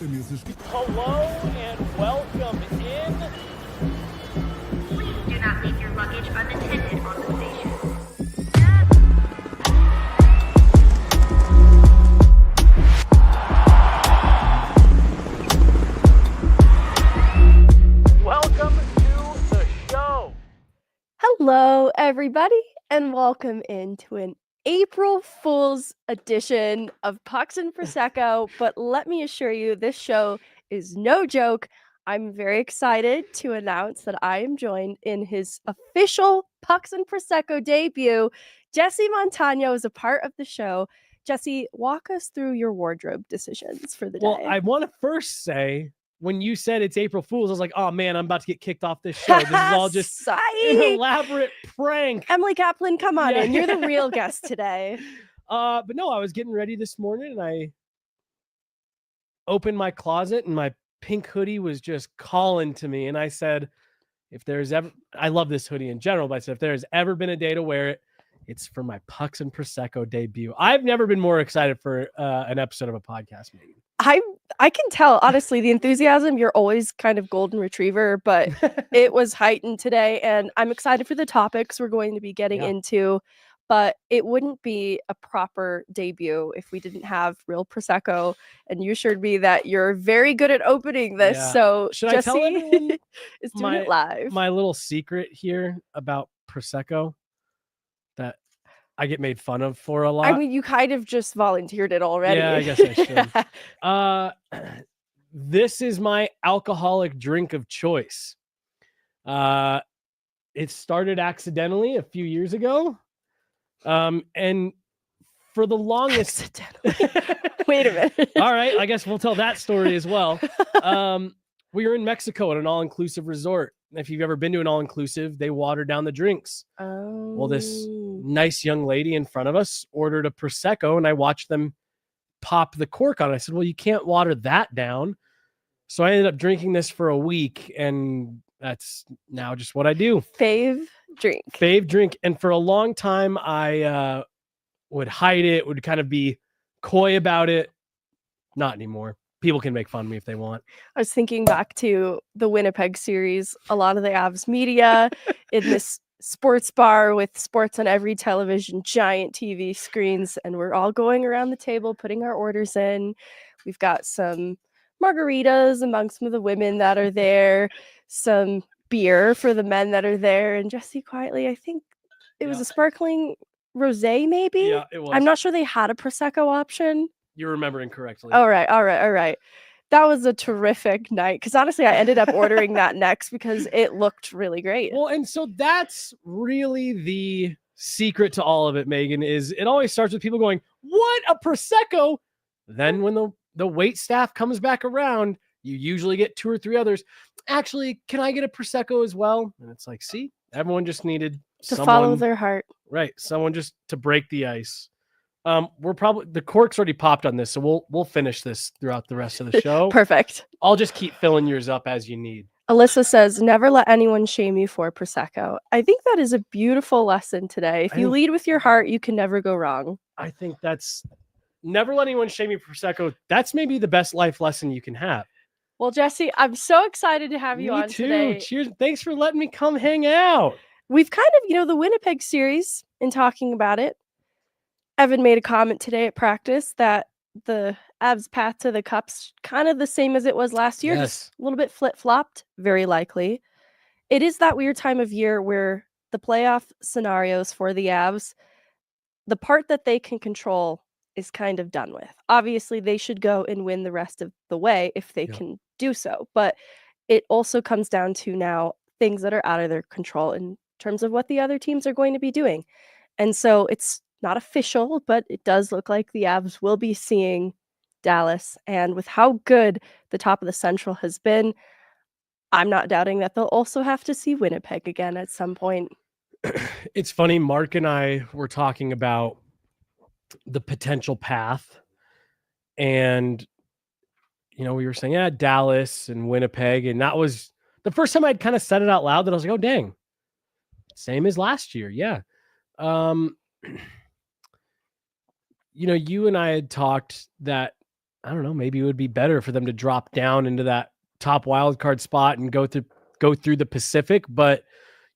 Hello and welcome in. Please do not leave your luggage unattended on the station. Welcome to the show. Hello, everybody, and welcome into an April Fool's edition of Pucks and Prosecco. But let me assure you, this show is no joke. I'm very excited to announce that I am joined in his official Pucks and Prosecco debut. Jesse Montano is a part of the show. Jesse, walk us through your wardrobe decisions for the day. Well, I want to first say, when you said it's April Fool's, I was like, oh man, I'm about to get kicked off this show. This is all just an elaborate prank. Emily Kaplan, come on Yeah. in. You're the real guest today. But no, I was getting ready this morning and I opened my closet and my pink hoodie was just calling to me. And I said, I love this hoodie in general, but I said, if there's ever been a day to wear it, it's for my Pucks and Prosecco debut. I've never been more excited for an episode of a podcast meeting. I can tell, honestly, the enthusiasm. You're always kind of golden retriever, but it was heightened today, and I'm excited for the topics we're going to be getting into. But it wouldn't be a proper debut if we didn't have real Prosecco, and you assured me that you're very good at opening this. Yeah. So Should Jesse I tell everyone is doing it live. my little secret here about Prosecco that I get made fun of for a lot? I mean, you kind of just volunteered it already. Yeah, I guess I should. This is my alcoholic drink of choice. It started accidentally a few years ago. And for the longest... Wait a minute. All right, I guess we'll tell that story as well. We were in Mexico at an all-inclusive resort. If you've ever been to an all-inclusive, they water down the drinks. Oh. Well, this nice young lady in front of us ordered a Prosecco, and I watched them pop the cork on it. I said, well, you can't water that down. So I ended up drinking this for a week, and that's now just what I do. Fave drink. And for a long time, I would hide it, would kind of be coy about it. Not anymore. People can make fun of me if they want. I was thinking back to the Winnipeg series, a lot of the Avs media in this sports bar with sports on every television, giant TV screens, and we're all going around the table putting our orders in. We've got some margaritas among some of the women that are there, some beer for the men that are there, and Jesse quietly, I think it was a sparkling rosé, maybe? Yeah, it was. I'm not sure they had a Prosecco option. You're remembering correctly. All right. That was a terrific night, because honestly, I ended up ordering that next because it looked really great. Well, and so that's really the secret to all of it, Megan, is it always starts with people going, what, a Prosecco? Then when the wait staff comes back around, you usually get two or three others. Actually, can I get a Prosecco as well? And it's like, see, everyone just needed to follow their heart. Right. Someone just to break the ice. The cork's already popped on this, so we'll finish this throughout the rest of the show. Perfect. I'll just keep filling yours up as you need. Alyssa says, never let anyone shame you for Prosecco. I think that is a beautiful lesson today. If you lead with your heart, you can never go wrong. I think that's never let anyone shame you for Prosecco. That's maybe the best life lesson you can have. Well, Jesse, I'm so excited to have you on today. Cheers. Thanks for letting me come hang out. We've kind of, the Winnipeg series, in talking about it, Evan made a comment today at practice that the Avs' path to the Cup's kind of the same as it was last year. Yes. Just a little bit flip-flopped, very likely. It is that weird time of year where the playoff scenarios for the Avs, the part that they can control is kind of done with. Obviously, they should go and win the rest of the way if they can do so. But it also comes down to now things that are out of their control in terms of what the other teams are going to be doing. And so it's not official, but it does look like the Avs will be seeing Dallas. And with how good the top of the Central has been, I'm not doubting that they'll also have to see Winnipeg again at some point. It's funny, Mark and I were talking about the potential path. And, we were saying, Dallas and Winnipeg. And that was the first time I'd kind of said it out loud that I was like, oh, dang. Same as last year. Yeah. You and I had talked that I don't know, maybe it would be better for them to drop down into that top wild card spot and go through the Pacific. But,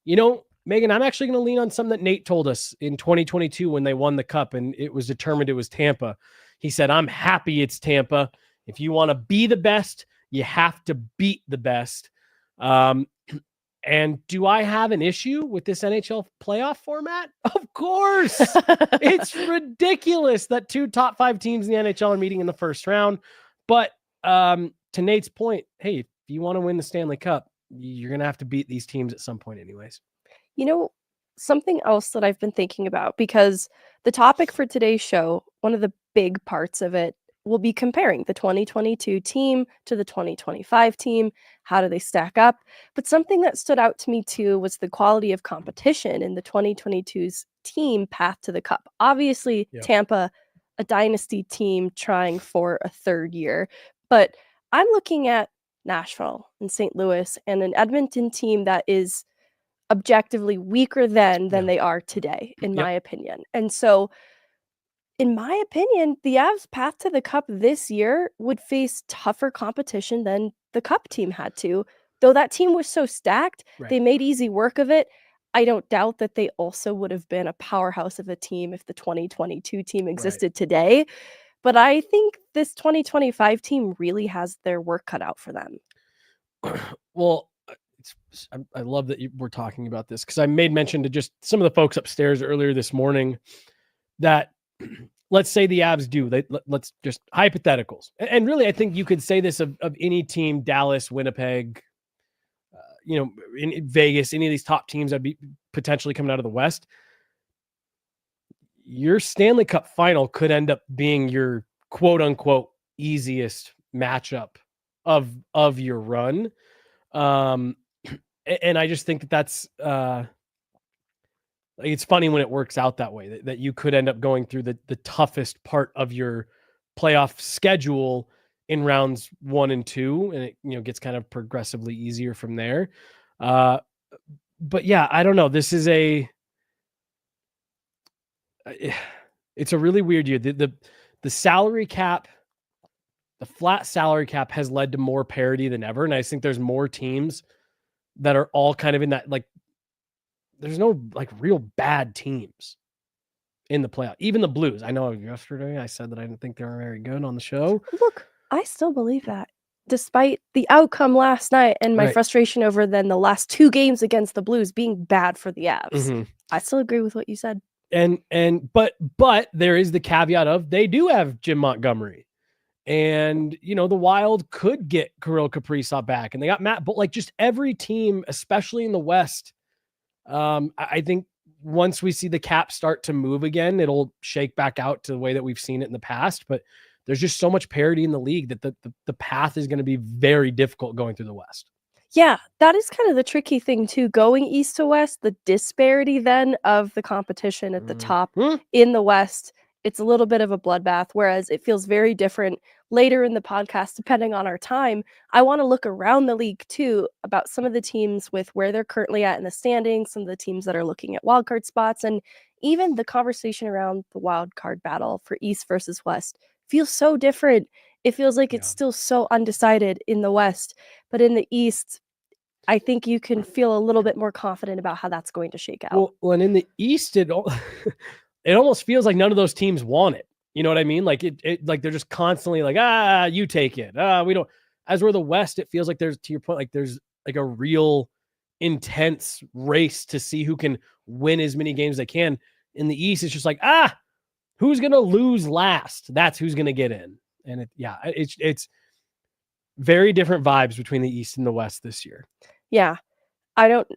Megan, I'm actually going to lean on something that Nate told us in 2022 when they won the cup and it was determined it was Tampa. He said, I'm happy it's Tampa. If you want to be the best, you have to beat the best. And do I have an issue with this NHL playoff format? Of course. It's ridiculous that 2 top 5 teams in the NHL are meeting in the first round. But to Nate's point, hey, if you want to win the Stanley Cup, you're going to have to beat these teams at some point anyways. Something else that I've been thinking about, because the topic for today's show, one of the big parts of it, will be comparing the 2022 team to the 2025 team. How do they stack up? But something that stood out to me too was the quality of competition in the 2022's team path to the cup. Obviously, Yep. Tampa, a dynasty team trying for a third year. But I'm looking at Nashville and St. Louis and an Edmonton team that is objectively weaker than they are today, in my opinion. And so, in my opinion, the Avs' path to the Cup this year would face tougher competition than the Cup team had to. Though that team was so stacked, they made easy work of it. I don't doubt that they also would have been a powerhouse of a team if the 2022 team existed today. But I think this 2025 team really has their work cut out for them. Well, I love that we're talking about this because I made mention to just some of the folks upstairs earlier this morning that let's say the Avs do, let's just hypotheticals. And really, I think you could say this of any team, Dallas, Winnipeg, in Vegas, any of these top teams that be potentially coming out of the West. Your Stanley Cup final could end up being your quote unquote easiest matchup of your run. And I just think that's it's funny when it works out that way, that you could end up going through the toughest part of your playoff schedule in rounds 1 and 2, and it gets kind of progressively easier from there. But yeah, I don't know. This is it's a really weird year. The salary cap, the flat salary cap has led to more parity than ever, and I think there's more teams that are all kind of in that, like, there's no like real bad teams in the playoff. Even the Blues. I know yesterday I said that I didn't think they were very good on the show. Look, I still believe that, despite the outcome last night and my frustration over then the last 2 games against the Blues being bad for the Avs. Mm-hmm. I still agree with what you said. But there is the caveat of they do have Jim Montgomery. And, the Wild could get Kirill Kaprizov back, and they got Matt, but like just every team, especially in the West, I think once we see the cap start to move again, it'll shake back out to the way that we've seen it in the past. But there's just so much parity in the league that the path is going to be very difficult going through the West. Yeah, that is kind of the tricky thing too. Going east to west, the disparity then of the competition at the top in the West, it's a little bit of a bloodbath, whereas it feels very different later in the podcast, depending on our time. I want to look around the league too about some of the teams with where they're currently at in the standings, some of the teams that are looking at wildcard spots, and even the conversation around the wildcard battle for East versus West feels so different. It feels like it's still so undecided in the West, but in the East, I think you can feel a little bit more confident about how that's going to shake out. Well, and in the East, it almost feels like none of those teams want it. You know what I mean? Like it like they're just constantly like, you take it. We don't. As we're the West, it feels like there's, to your point, like there's like a real intense race to see who can win as many games as they can. In the East, it's just like, who's gonna lose last? That's who's gonna get in. And it's very different vibes between the East and the West this year. Yeah. I don't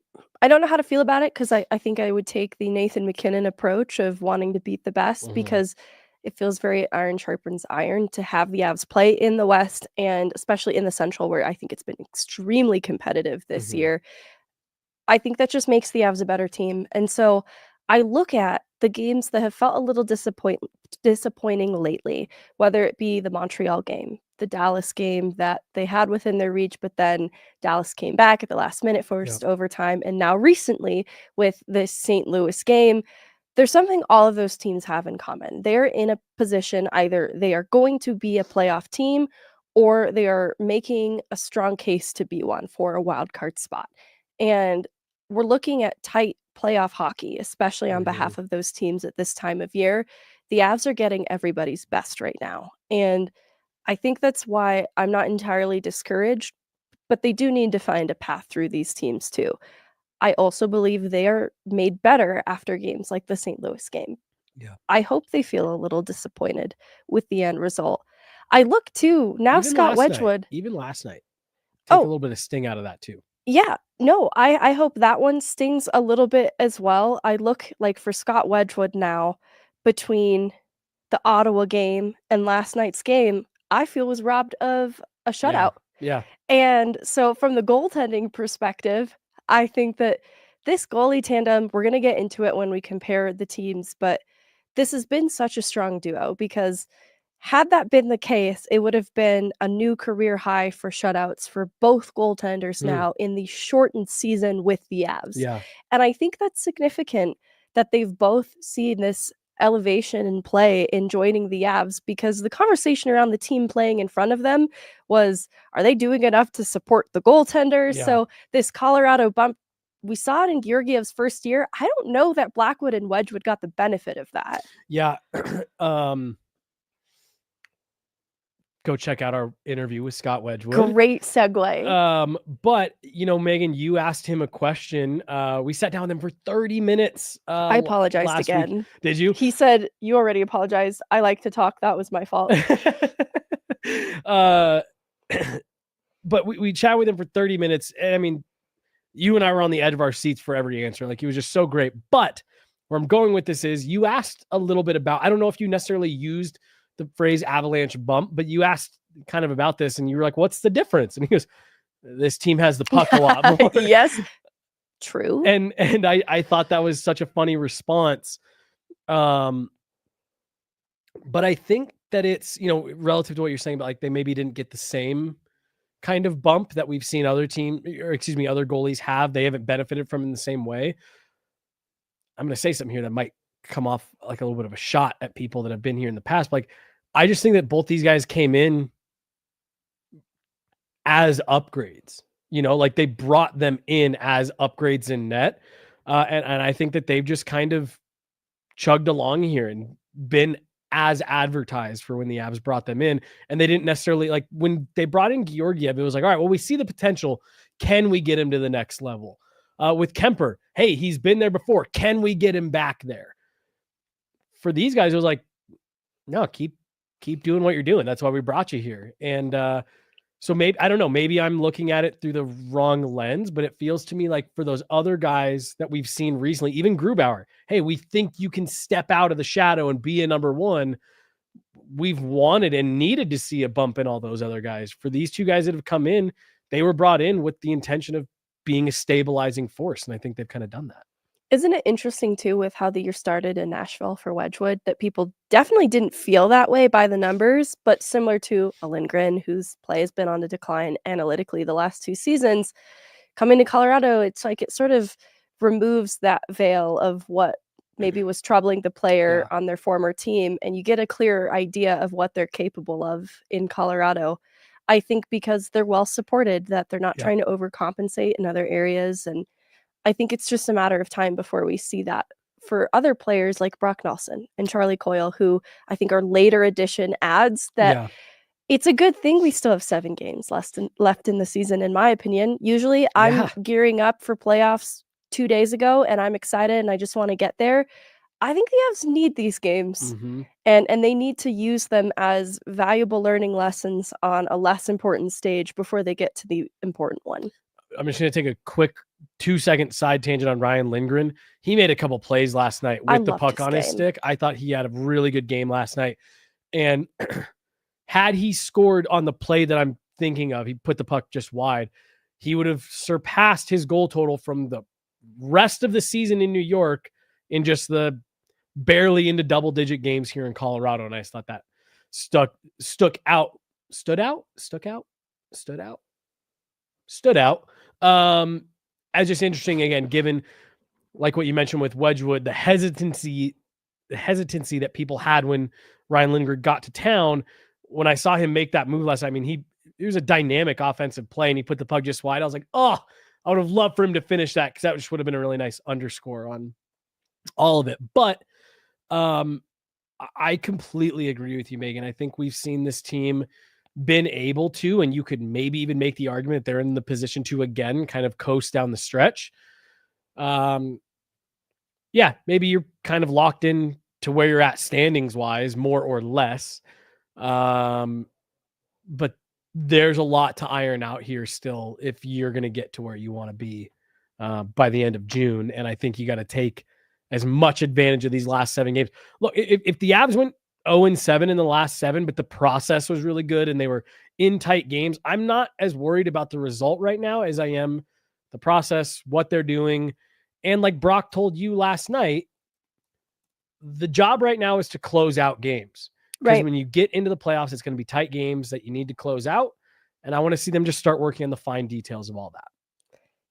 know how to feel about it, because I think I would take the Nathan MacKinnon approach of wanting to beat the best, because it feels very iron sharpens iron to have the Avs play in the West, and especially in the Central, where I think it's been extremely competitive this year. I think that just makes the Avs a better team. And so I look at the games that have felt a little disappointing lately, whether it be the Montreal game, the Dallas game that they had within their reach, but then Dallas came back at the last minute, forced overtime. And now recently with this St. Louis game, there's something all of those teams have in common. They're in a position, either they are going to be a playoff team or they are making a strong case to be one for a wild card spot. And we're looking at tight playoff hockey, especially on behalf of those teams at this time of year. The Avs are getting everybody's best right now. And I think that's why I'm not entirely discouraged, but they do need to find a path through these teams too. I also believe they are made better after games like the St. Louis game. Yeah. I hope they feel a little disappointed with the end result. I look too, now Even Scott last Wedgwood. night, even last night. Take Oh. a little bit of sting out of that too. Yeah, no, I hope that one stings a little bit as well. I look like for Scott Wedgwood now, between the Ottawa game and last night's game, I feel was robbed of a shutout. Yeah. And so from the goaltending perspective, I think that this goalie tandem, we're going to get into it when we compare the teams, but this has been such a strong duo because had that been the case, it would have been a new career high for shutouts for both goaltenders now in the shortened season with the Avs. Yeah. And I think that's significant that they've both seen this elevation in play in joining the Avs, because the conversation around the team playing in front of them was, are they doing enough to support the goaltenders? Yeah. So this Colorado bump, we saw it in Georgiev's first year. I don't know that Blackwood and Wedgwood got the benefit of that. Yeah. Go check out our interview with Scott Wedgwood. Great segue. But Megan, you asked him a question. We sat down with him for 30 minutes. I apologized last again. week. Did you? He said, you already apologized. I like to talk. That was my fault. But we chat with him for 30 minutes. And I mean, you and I were on the edge of our seats for every answer. Like, he was just so great. But where I'm going with this is, you asked a little bit about, I don't know if you necessarily used the phrase Avalanche bump, but you asked kind of about this and you were like, what's the difference? And he goes, this team has the puck a lot more. Yes. True. And I thought that was such a funny response. But I think that it's, relative to what you're saying about, like, they maybe didn't get the same kind of bump that we've seen other other goalies have. They haven't benefited from in the same way. I'm going to say something here that might come off like a little bit of a shot at people that have been here in the past. But, like, I just think that both these guys came in as upgrades, like they brought them in as upgrades in net. And I think that they've just kind of chugged along here and been as advertised for when the Avs brought them in. And they didn't necessarily, like, when they brought in Georgiev, it was like, all right, well, we see the potential. Can we get him to the next level? With Kemper, hey, he's been there before. Can we get him back there? For these guys, it was like, no, keep doing what you're doing. That's why we brought you here. And so maybe, I don't know, maybe I'm looking at it through the wrong lens, but it feels to me like for those other guys that we've seen recently, even Grubauer, hey, we think you can step out of the shadow and be a number one. We've wanted and needed to see a bump in all those other guys. For these two guys that have come in, they were brought in with the intention of being a stabilizing force. And I think they've kind of done that. Isn't it interesting too with how the year started in Nashville for Wedgwood, that people definitely didn't feel that way by the numbers, but similar to a Lindgren, whose play has been on the decline analytically the last 2 seasons, coming to Colorado, it's like it sort of removes that veil of what maybe was troubling the player on their former team, and you get a clearer idea of what they're capable of in Colorado. I think because they're well supported, that they're not trying to overcompensate in other areas, and I think it's just a matter of time before we see that for other players like Brock Nelson and Charlie Coyle, who I think are later addition adds that it's a good thing we still have 7 games left in the season, in my opinion. Usually I'm gearing up for playoffs 2 days ago and I'm excited and I just want to get there. I think the Avs need these games and they need to use them as valuable learning lessons on a less important stage before they get to the important one. I'm just going to take a quick 2-second side tangent on Ryan Lindgren. He made a couple plays last night with the puck on his stick. I thought he had a really good game last night. And had he scored on the play that I'm thinking of, he put the puck just wide, he would have surpassed his goal total from the rest of the season in New York in just the barely into double-digit games here in Colorado. And I just thought that stood out. As just interesting, again, given like what you mentioned with Wedgwood, the hesitancy that people had when Ryan Lindgren got to town. When I saw him make that move last night, I mean, it was a dynamic offensive play and he put the puck just wide. I was like, oh, I would have loved for him to finish that because that just would have been a really nice underscore on all of it. But I completely agree with you, Megan. I think we've seen this team been able to, and you could maybe even make the argument that they're in the position to again kind of coast down the stretch. Yeah, maybe you're kind of locked in to where you're at standings wise, more or less. But there's a lot to iron out here still if you're going to get to where you want to be by the end of June. And I think you got to take as much advantage of these last 7 games. Look, if the Avs went 0-7 in the last 7, but the process was really good and they were in tight games, I'm not as worried about the result right now as I am the process, what they're doing. And like Brock told you last night, the job right now is to close out games. Because when you get into the playoffs, it's going to be tight games that you need to close out. And I want to see them just start working on the fine details of all that.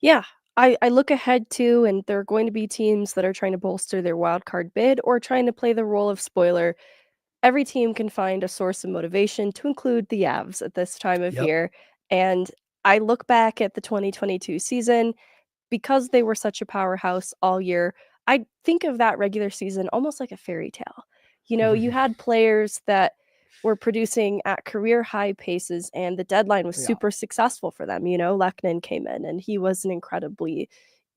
Yeah, I look ahead to, and there are going to be teams that are trying to bolster their wild card bid or trying to play the role of spoiler. Every team can find a source of motivation, to include the Avs at this time of year. And I look back at the 2022 season, because they were such a powerhouse all year, I think of that regular season almost like a fairy tale. You know, you had players that were producing at career high paces and the deadline was super successful for them. You know, Lehkonen came in and he was an incredibly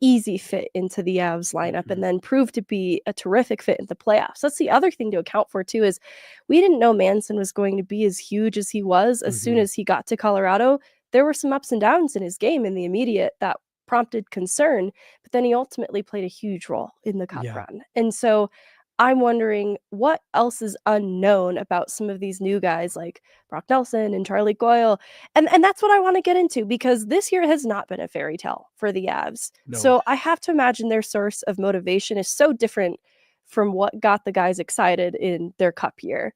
easy fit into the Avs lineup and then proved to be a terrific fit in the playoffs. That's the other thing to account for too, is we didn't know Manson was going to be as huge as he was as soon as he got to Colorado. There were some ups and downs in his game in the immediate that prompted concern, but then he ultimately played a huge role in the cup run. And so I'm wondering what else is unknown about some of these new guys like Brock Nelson and Charlie Coyle. And that's what I want to get into, because this year has not been a fairy tale for the Avs. No. So I have to imagine their source of motivation is so different from what got the guys excited in their cup year.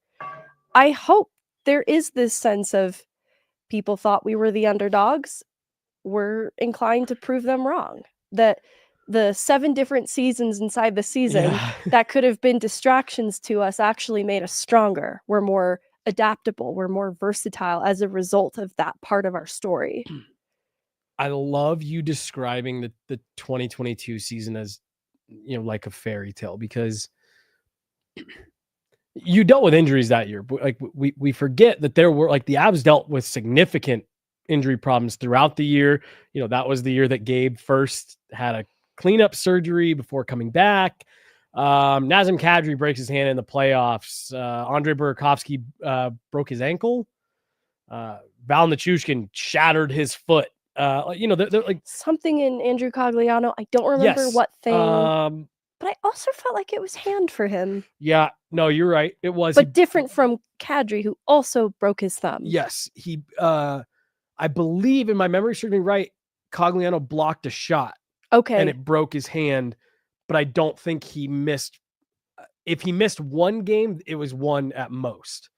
I hope there is this sense of people thought we were the underdogs. We're inclined to prove them wrong. That the 7 different seasons inside the season that could have been distractions to us actually made us stronger. We're more adaptable. We're more versatile as a result of that part of our story. I love you describing the 2022 season as, you know, like a fairy tale, because you dealt with injuries that year. But like we forget that there were, like, the Avs dealt with significant injury problems throughout the year. You know, that was the year that Gabe first had a cleanup surgery before coming back. Nazem Kadri breaks his hand in the playoffs. Andrei Burakovsky broke his ankle. Val Nichushkin shattered his foot. You know, they're like something in Andrew Cogliano. I don't remember what thing, but I also felt like it was hand for him. Yeah, no, you're right. It was, but different from Kadri, who also broke his thumb. Yes, he. I believe, in my memory serves me right, Cogliano blocked a shot. Okay. And it broke his hand, but I don't think he missed. If he missed one game, it was one at most.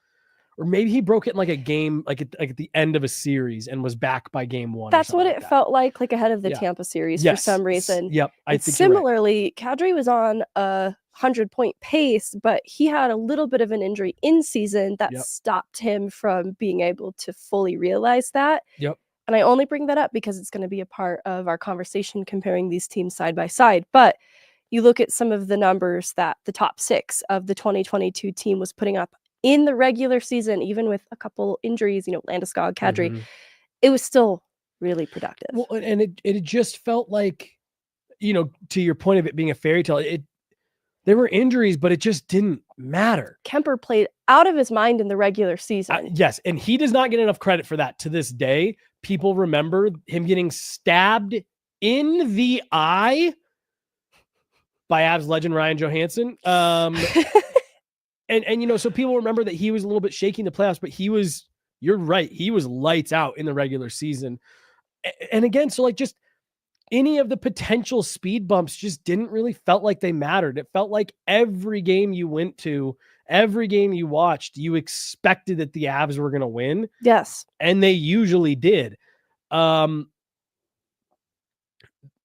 Or maybe he broke it in like a game, like at the end of a series and was back by game 1. That's what it felt like ahead of the Tampa series for some reason. Yep. I think similarly, Kadri was on a 100-point pace, but he had a little bit of an injury in season that stopped him from being able to fully realize that. Yep. And I only bring that up because it's going to be a part of our conversation comparing these teams side by side. But you look at some of the numbers that the top 6 of the 2022 team was putting up in the regular season, even with a couple injuries, you know, Landeskog, Kadri, it was still really productive. Well, and it just felt like, you know, to your point of it being a fairy tale, there were injuries, but it just didn't matter. Kemper played out of his mind in the regular season. Yes, and he does not get enough credit for that to this day. People remember him getting stabbed in the eye by Avs legend Ryan Johansson. And you know, so people remember that he was a little bit shaky in the playoffs, but you're right, he was lights out in the regular season. And again, so like just any of the potential speed bumps just didn't really felt like they mattered. It felt like every game you went to, every game you watched, you expected that the Avs were going to win. Yes. And they usually did.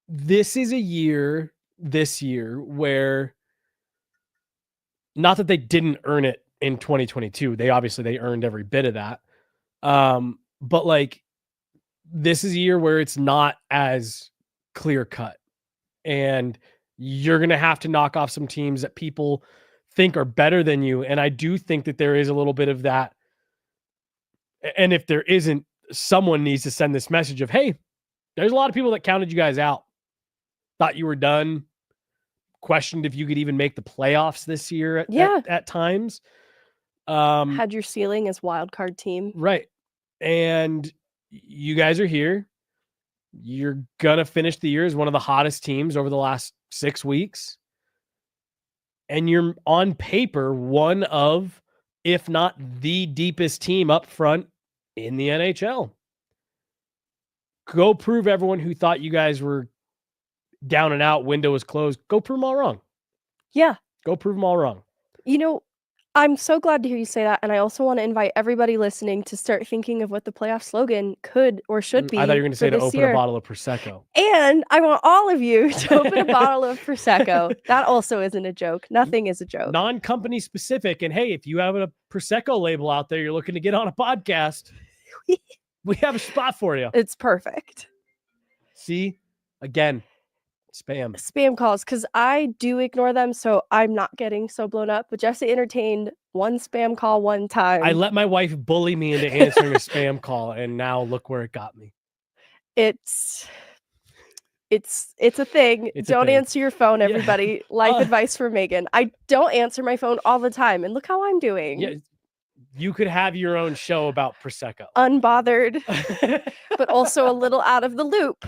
This is a year this year where not that they didn't earn it in 2022. They earned every bit of that. But like this is a year where it's not as clear cut, and you're going to have to knock off some teams that people think are better than you. And I do think that there is a little bit of that. And if there isn't, someone needs to send this message of, hey, there's a lot of people that counted you guys out, thought you were done, questioned if you could even make the playoffs this year at times. Had your ceiling as wild card team. Right. And you guys are here. You're going to finish the year as one of the hottest teams over the last 6 weeks. And you're on paper one of, if not the deepest team up front in the NHL. Go prove everyone who thought you guys were down and out, window was closed. Go prove them all wrong. Yeah. Go prove them all wrong. You know, I'm so glad to hear you say that. And I also want to invite everybody listening to start thinking of what the playoff slogan could or should be. I thought you were going to say to open year. a bottle of Prosecco. And I want all of you to open a bottle of Prosecco. That also isn't a joke. Nothing is a joke. Non-company specific. And hey, if you have a Prosecco label out there, you're looking to get on a podcast, we have a spot for you. It's perfect. See, again, spam calls, because I do ignore them, so I'm not getting so blown up. But Jesse entertained one spam call one time. I let my wife bully me into answering a spam call, and now look where it got me. It's a thing. Don't answer your phone, everybody. Yeah. Life advice for Megan. I don't answer my phone all the time, and look how I'm doing. Yeah, you could have your own show about Prosecco. Unbothered, but also a little out of the loop.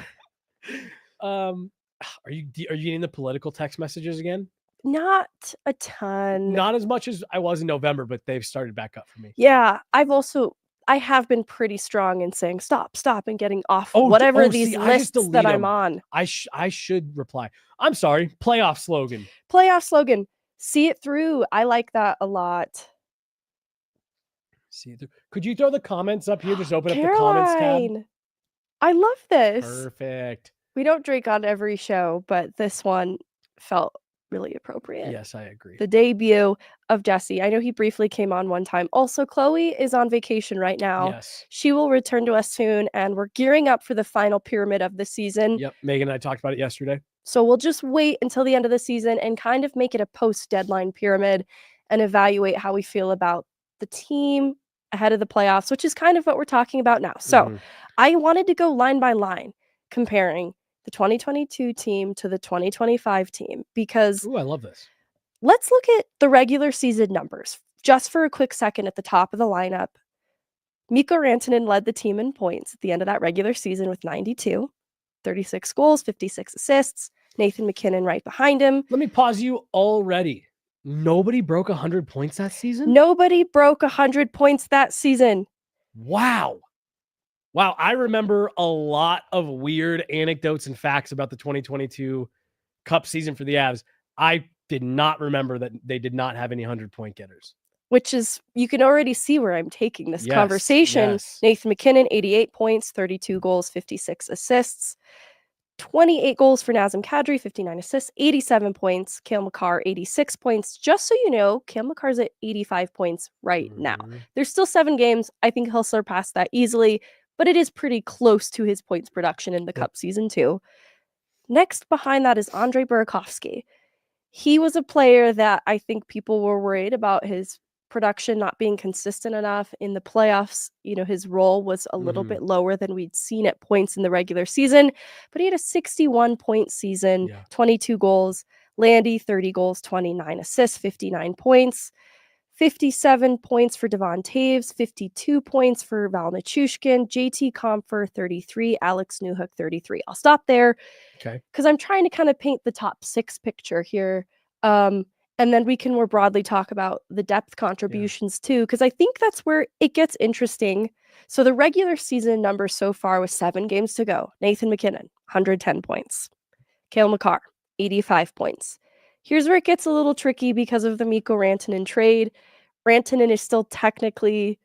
Are you getting the political text messages again? Not a ton. Not as much as I was in November, but they've started back up for me. Yeah, I have been pretty strong in saying stop, and getting off whatever these lists that I'm on. I should reply. I'm sorry. Playoff slogan. See it through. I like that a lot. See it through. Could you throw the comments up here? Just open Caroline, up the comments tab. I love this. Perfect. We don't drink on every show, but this one felt really appropriate. Yes, I agree. The debut of Jesse. I know he briefly came on one time. Also, Chloe is on vacation right now. Yes. She will return to us soon, and we're gearing up for the final pyramid of the season. Yep. Megan and I talked about it yesterday. So we'll just wait until the end of the season and kind of make it a post-deadline pyramid and evaluate how we feel about the team ahead of the playoffs, which is kind of what we're talking about now. So I wanted to go line by line, comparing the 2022 team to the 2025 team, because I love this. Let's look at the regular season numbers just for a quick second. At the top of the lineup, Mikko Rantanen led the team in points at the end of that regular season with 92, 36 goals, 56 assists. Nathan MacKinnon right behind him. Let me pause you already. Nobody broke 100 points that season? Nobody broke 100 points that season. Wow, I remember a lot of weird anecdotes and facts about the 2022 Cup season for the Avs. I did not remember that they did not have any 100-point getters. Which is, you can already see where I'm taking this conversation. Yes. Nathan MacKinnon, 88 points, 32 goals, 56 assists. 28 goals for Nazem Kadri, 59 assists, 87 points. Cale Makar, 86 points. Just so you know, Cale Makar's at 85 points right now. There's still 7 games. I think he'll surpass that easily, but it is pretty close to his points production in the Cup season too. Next behind that is Andrei Burakovsky. He was a player that I think people were worried about his production not being consistent enough in the playoffs. You know, his role was a little bit lower than we'd seen at points in the regular season, but he had a 61-point season, 22 goals. Landy, 30 goals, 29 assists, 59 points. 57 points for Devon Taves, 52 points for Val Nichushkin, JT Compher, 33, Alex Newhook, 33. I'll stop there because I'm trying to kind of paint the top 6 picture here. And then we can more broadly talk about the depth contributions too, because I think that's where it gets interesting. So the regular season number so far with 7 games to go. Nathan MacKinnon, 110 points. Cale Makar, 85 points. Here's where it gets a little tricky because of the Mikko Rantanen trade. Rantanen is still technically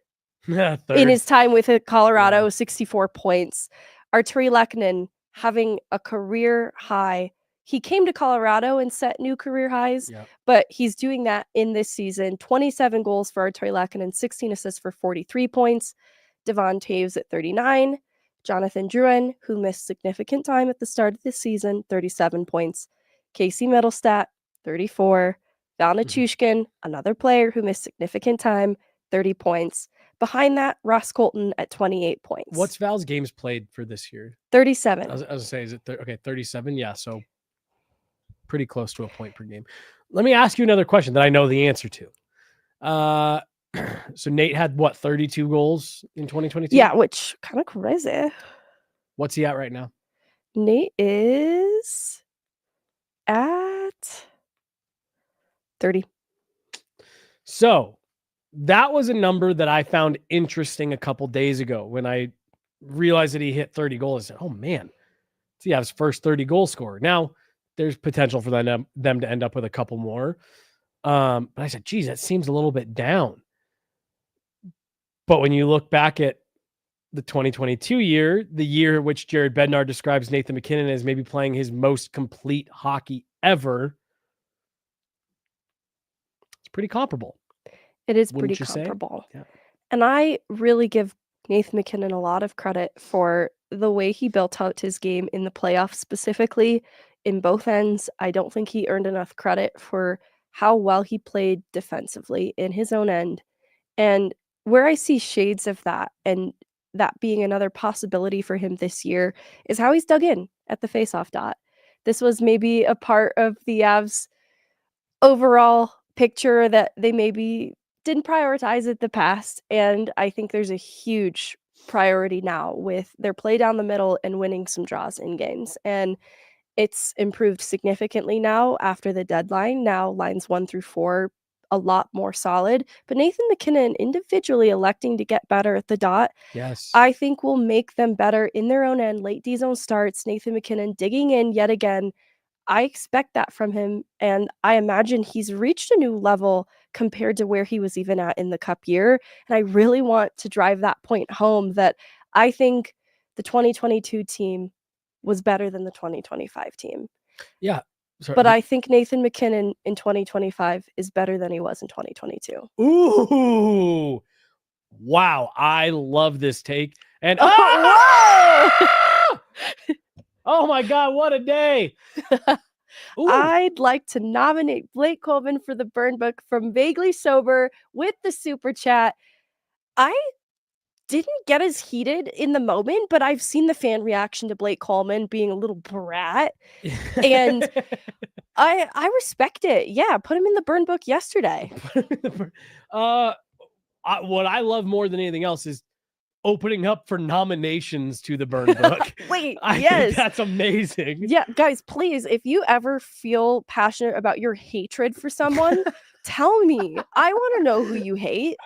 in his time with Colorado, 64 points. Artturi Lehkonen having a career high. he came to Colorado and set new career highs, Yep. but he's doing that in this season. 27 goals for Artturi Lehkonen, 16 assists for 43 points. Devon Toews at 39. Jonathan Drouin, who missed significant time at the start of this season, 37 points. Casey Middlestat, 34. Val Nichushkin, another player who missed significant time, 30 points. Behind that, Ross Colton at 28 points. What's Val's games played for this year? 37. I was gonna say, is it okay? 37. Yeah, so pretty close to a point per game. Let me ask you another question that I know the answer to. So Nate had what, 32 goals in 2022? Yeah, which kind of crazy. What's he at right now? Nate is at 30. So that was a number that I found interesting a couple days ago when I realized that he hit 30 goals. I said, oh man, he has first 30 goal scorer. Now there's potential for them to end up with a couple more. But I said, geez, that seems a little bit down. But when you look back at the 2022 year, the year which Jared Bednar describes Nathan MacKinnon as maybe playing his most complete hockey ever, it's pretty comparable. It is Wouldn't pretty you say? comparable. Yeah. And I really give Nathan MacKinnon a lot of credit for the way he built out his game in the playoffs, specifically in both ends. I don't think he earned enough credit for how well he played defensively in his own end. And where I see shades of that, and that being another possibility for him this year, is how he's dug in at the faceoff dot. This was maybe a part of the Avs' overall picture that they maybe didn't prioritize in the past, and I think there's a huge priority now with their play down the middle and winning some draws in games. And it's improved significantly now after the deadline. Now lines 1 through 4 a lot more solid, but Nathan MacKinnon individually electing to get better at the dot, Yes, I think will make them better in their own end. Late D zone starts, Nathan MacKinnon digging in yet again. I expect that from him, and I imagine he's reached a new level compared to where he was even at in the Cup year. And I really want to drive that point home that I think the 2022 team was better than the 2025 team. yeah. Sorry. But I think Nathan MacKinnon in 2025 is better than he was in 2022. Ooh, wow! I love this take. And Whoa! oh my God, what a day! Ooh. I'd like to nominate Blake Coleman for the Burn Book from Vaguely Sober with the super chat. I didn't get as heated in the moment, but I've seen the fan reaction to Blake Coleman being a little brat, and I respect it. Yeah, put him in the Burn Book yesterday. What I love more than anything else is opening up for nominations to the Burn Book. Wait, I yes. think that's amazing. Yeah, guys, please, if you ever feel passionate about your hatred for someone, tell me. I want to know who you hate,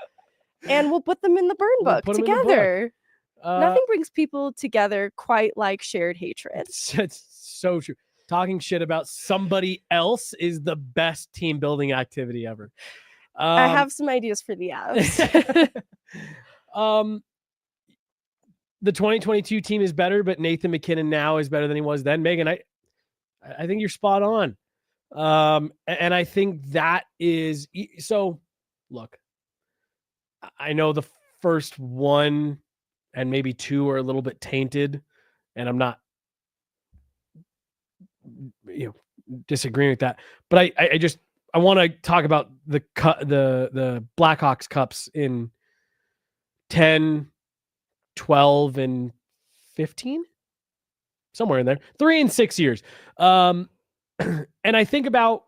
and we'll put them in the Burn Book put 'em in the book. together. Uh, Nothing brings people together quite like shared hatred. It's so true. Talking shit about somebody else is the best team building activity ever. I have some ideas for the Avs. The 2022 team is better, but Nathan MacKinnon now is better than he was then. Megan, I think you're spot on. And I think that is so. Look, I know the first one and maybe two are a little bit tainted, and I'm not, disagreeing with that. But I want to talk about the Blackhawks Cups in 10, 12, and 15, somewhere in there, 3 and 6 years. And I think about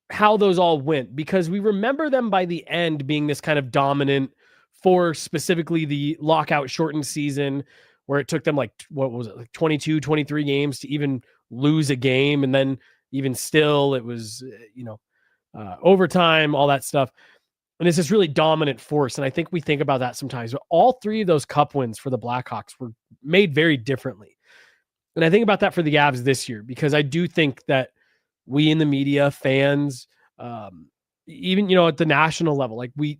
how those all went, because we remember them by the end being this kind of dominant for specifically the lockout shortened season, where it took them like 22, 23 games to even lose a game. And then even still, it was, overtime, all that stuff. And it's this really dominant force. And I think we think about that sometimes. But all three of those cup wins for the Blackhawks were made very differently. And I think about that for the Avs this year, because I do think that we in the media, fans, even, at the national level, like we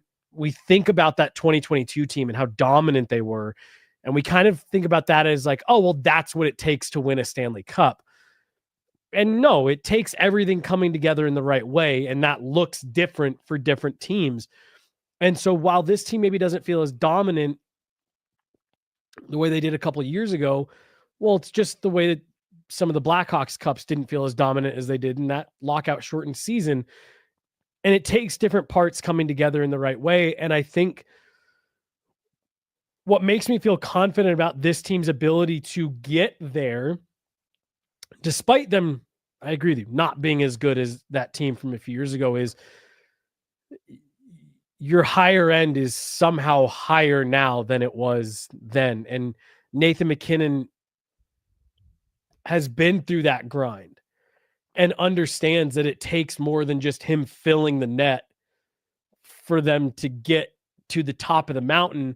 think about that 2022 team and how dominant they were. And we kind of think about that as like, oh, well, that's what it takes to win a Stanley Cup. And no, it takes everything coming together in the right way, and that looks different for different teams. And so while this team maybe doesn't feel as dominant the way they did a couple of years ago, well, it's just the way that some of the Blackhawks Cups didn't feel as dominant as they did in that lockout shortened season. And it takes different parts coming together in the right way. And I think what makes me feel confident about this team's ability to get there, despite them, I agree with you, not being as good as that team from a few years ago, is your higher end is somehow higher now than it was then. And Nathan MacKinnon has been through that grind and understands that it takes more than just him filling the net for them to get to the top of the mountain.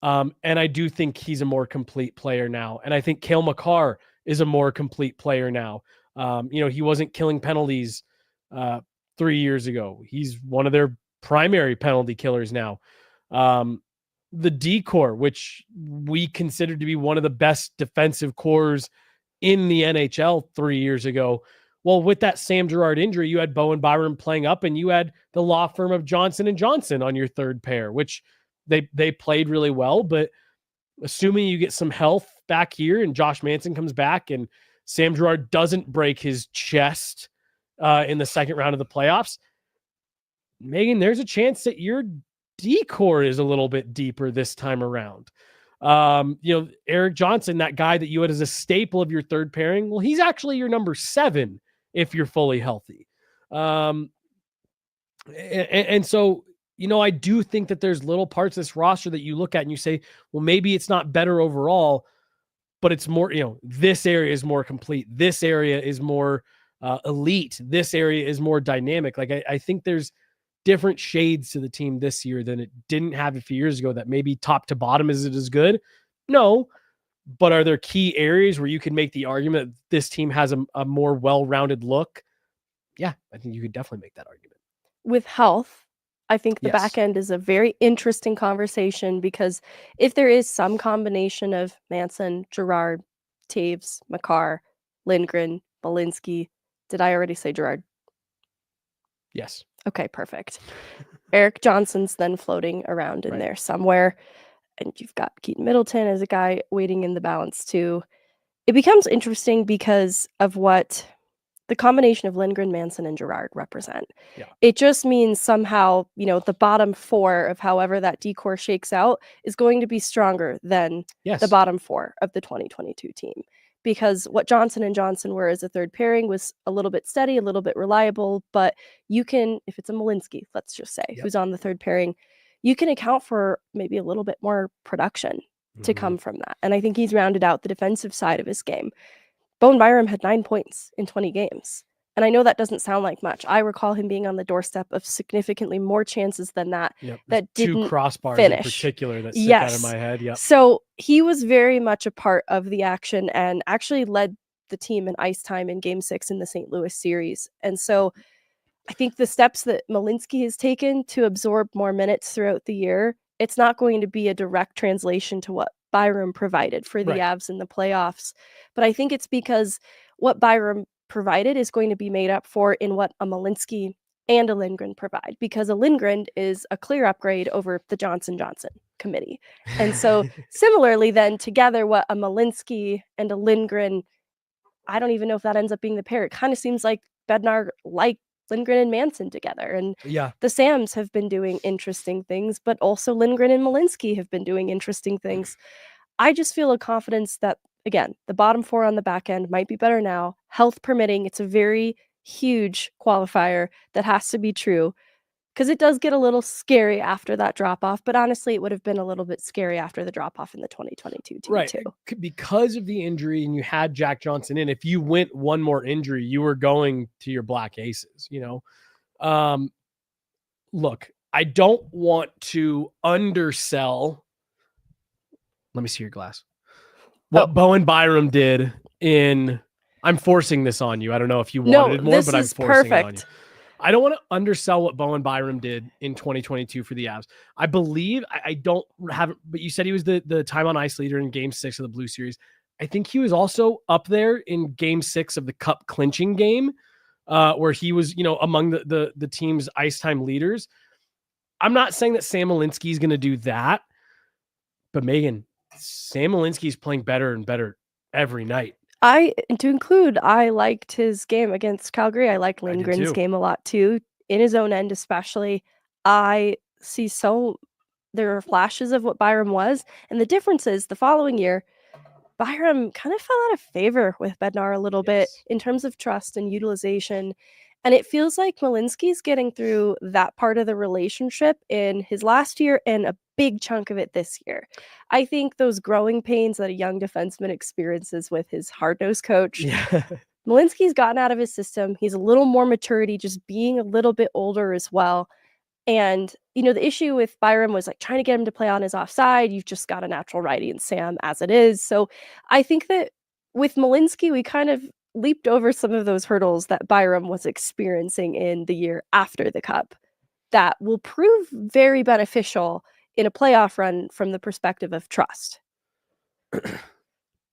And I do think he's a more complete player now. And I think Cale Makar is a more complete player now. He wasn't killing penalties 3 years ago. He's one of their primary penalty killers now. The D-core, which we considered to be one of the best defensive cores in the NHL 3 years ago. Well, with that Sam Girard injury, you had Bowen Byram playing up, and you had the law firm of Johnson & Johnson on your third pair, which they played really well. But assuming you get some health back here and Josh Manson comes back and Sam Girard doesn't break his chest in the second round of the playoffs, Megan, there's a chance that your D-core is a little bit deeper this time around. Eric Johnson, that guy that you had as a staple of your third pairing, well, he's actually your number 7 if you're fully healthy. And so, I do think that there's little parts of this roster that you look at and you say, well, maybe it's not better overall, but it's more, this area is more complete. This area is more elite. This area is more dynamic. Like, I think there's different shades to the team this year than it didn't have a few years ago, that maybe top to bottom is it as good? No, but are there key areas where you can make the argument that this team has a more well-rounded look? Yeah, I think you could definitely make that argument. With health, I think the Yes. back end is a very interesting conversation, because if there is some combination of Manson, Girard, Taves, Makar, Lindgren, Belinsky, did I already say Girard? Yes. Okay, perfect. Eric Johnson's then floating around in there somewhere. And you've got Keaton Middleton as a guy waiting in the balance too. It becomes interesting because of what the combination of Lindgren, Manson, and Girard represent. Yeah. It just means somehow, the bottom 4 of however that D-core shakes out is going to be stronger than the bottom 4 of the 2022 team. Because what Johnson & Johnson were as a third pairing was a little bit steady, a little bit reliable, but you can, if it's a Malinsky, let's just say, who's on the third pairing, you can account for maybe a little bit more production to come from that. And I think he's rounded out the defensive side of his game. Bowen Byram had 9 points in 20 games. And I know that doesn't sound like much. I recall him being on the doorstep of significantly more chances than that. That didn't 2 crossbars finish. In particular that stick out of my head. Yep. So he was very much a part of the action and actually led the team in ice time in Game 6 in the St. Louis series. And so I think the steps that Malinsky has taken to absorb more minutes throughout the year, it's not going to be a direct translation to what Byram provided for the Avs in the playoffs. But I think it's because what Byram provided is going to be made up for in what a Malinsky and a Lindgren provide, because a Lindgren is a clear upgrade over the Johnson committee. And so similarly then together, what a Malinsky and a Lindgren, I don't even know if that ends up being the pair. It kind of seems like Bednar like Lindgren and Manson together. And the Sams have been doing interesting things, but also Lindgren and Malinsky have been doing interesting things. I just feel a confidence that, again, the bottom 4 on the back end might be better now, health permitting. It's a very huge qualifier that has to be true, because it does get a little scary after that drop-off. But honestly, it would have been a little bit scary after the drop-off in the 2022 team too. Because of the injury, and you had Jack Johnson in, if you went one more injury, you were going to your Black Aces, Look, I don't want to undersell. Let me see your glass. What Bowen Byram did I'm forcing this on you. I don't know if you wanted more, but I'm forcing it on you. I don't want to undersell what Bowen Byram did in 2022 for the Avs. I believe, I don't have it, but you said he was the time on ice leader in Game 6 of the Blue Series. I think he was also up there in Game 6 of the Cup clinching game, where he was, among the team's ice time leaders. I'm not saying that Sam Malinski is going to do that, but Megan, Sam Malinski is playing better and better every night. I liked his game against Calgary. I like Lindgren's game a lot too, in his own end especially. I see there are flashes of what Byram was, and the difference is the following year, Byram kind of fell out of favor with Bednar a little bit in terms of trust and utilization. And it feels like Malinski's getting through that part of the relationship in his last year and a big chunk of it this year. I think those growing pains that a young defenseman experiences with his hard-nosed coach, Malinski's gotten out of his system. He's a little more maturity, just being a little bit older as well. And, the issue with Byram was like trying to get him to play on his offside. You've just got a natural righty in Sam as it is. So I think that with Malinski, we kind of leaped over some of those hurdles that Byram was experiencing in the year after the Cup that will prove very beneficial in a playoff run from the perspective of trust.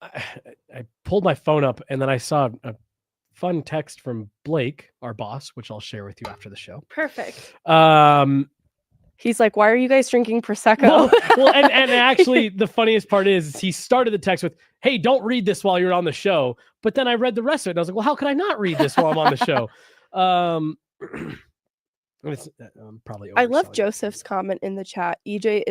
I pulled my phone up and then I saw a fun text from Blake, our boss, which I'll share with you after the show. Perfect. He's like, why are you guys drinking Prosecco? Well, and actually the funniest part is he started the text with, hey, don't read this while you're on the show. But then I read the rest of it and I was like, well, how could I not read this while I'm on the show? It's probably I love Joseph's comment in the chat. EJ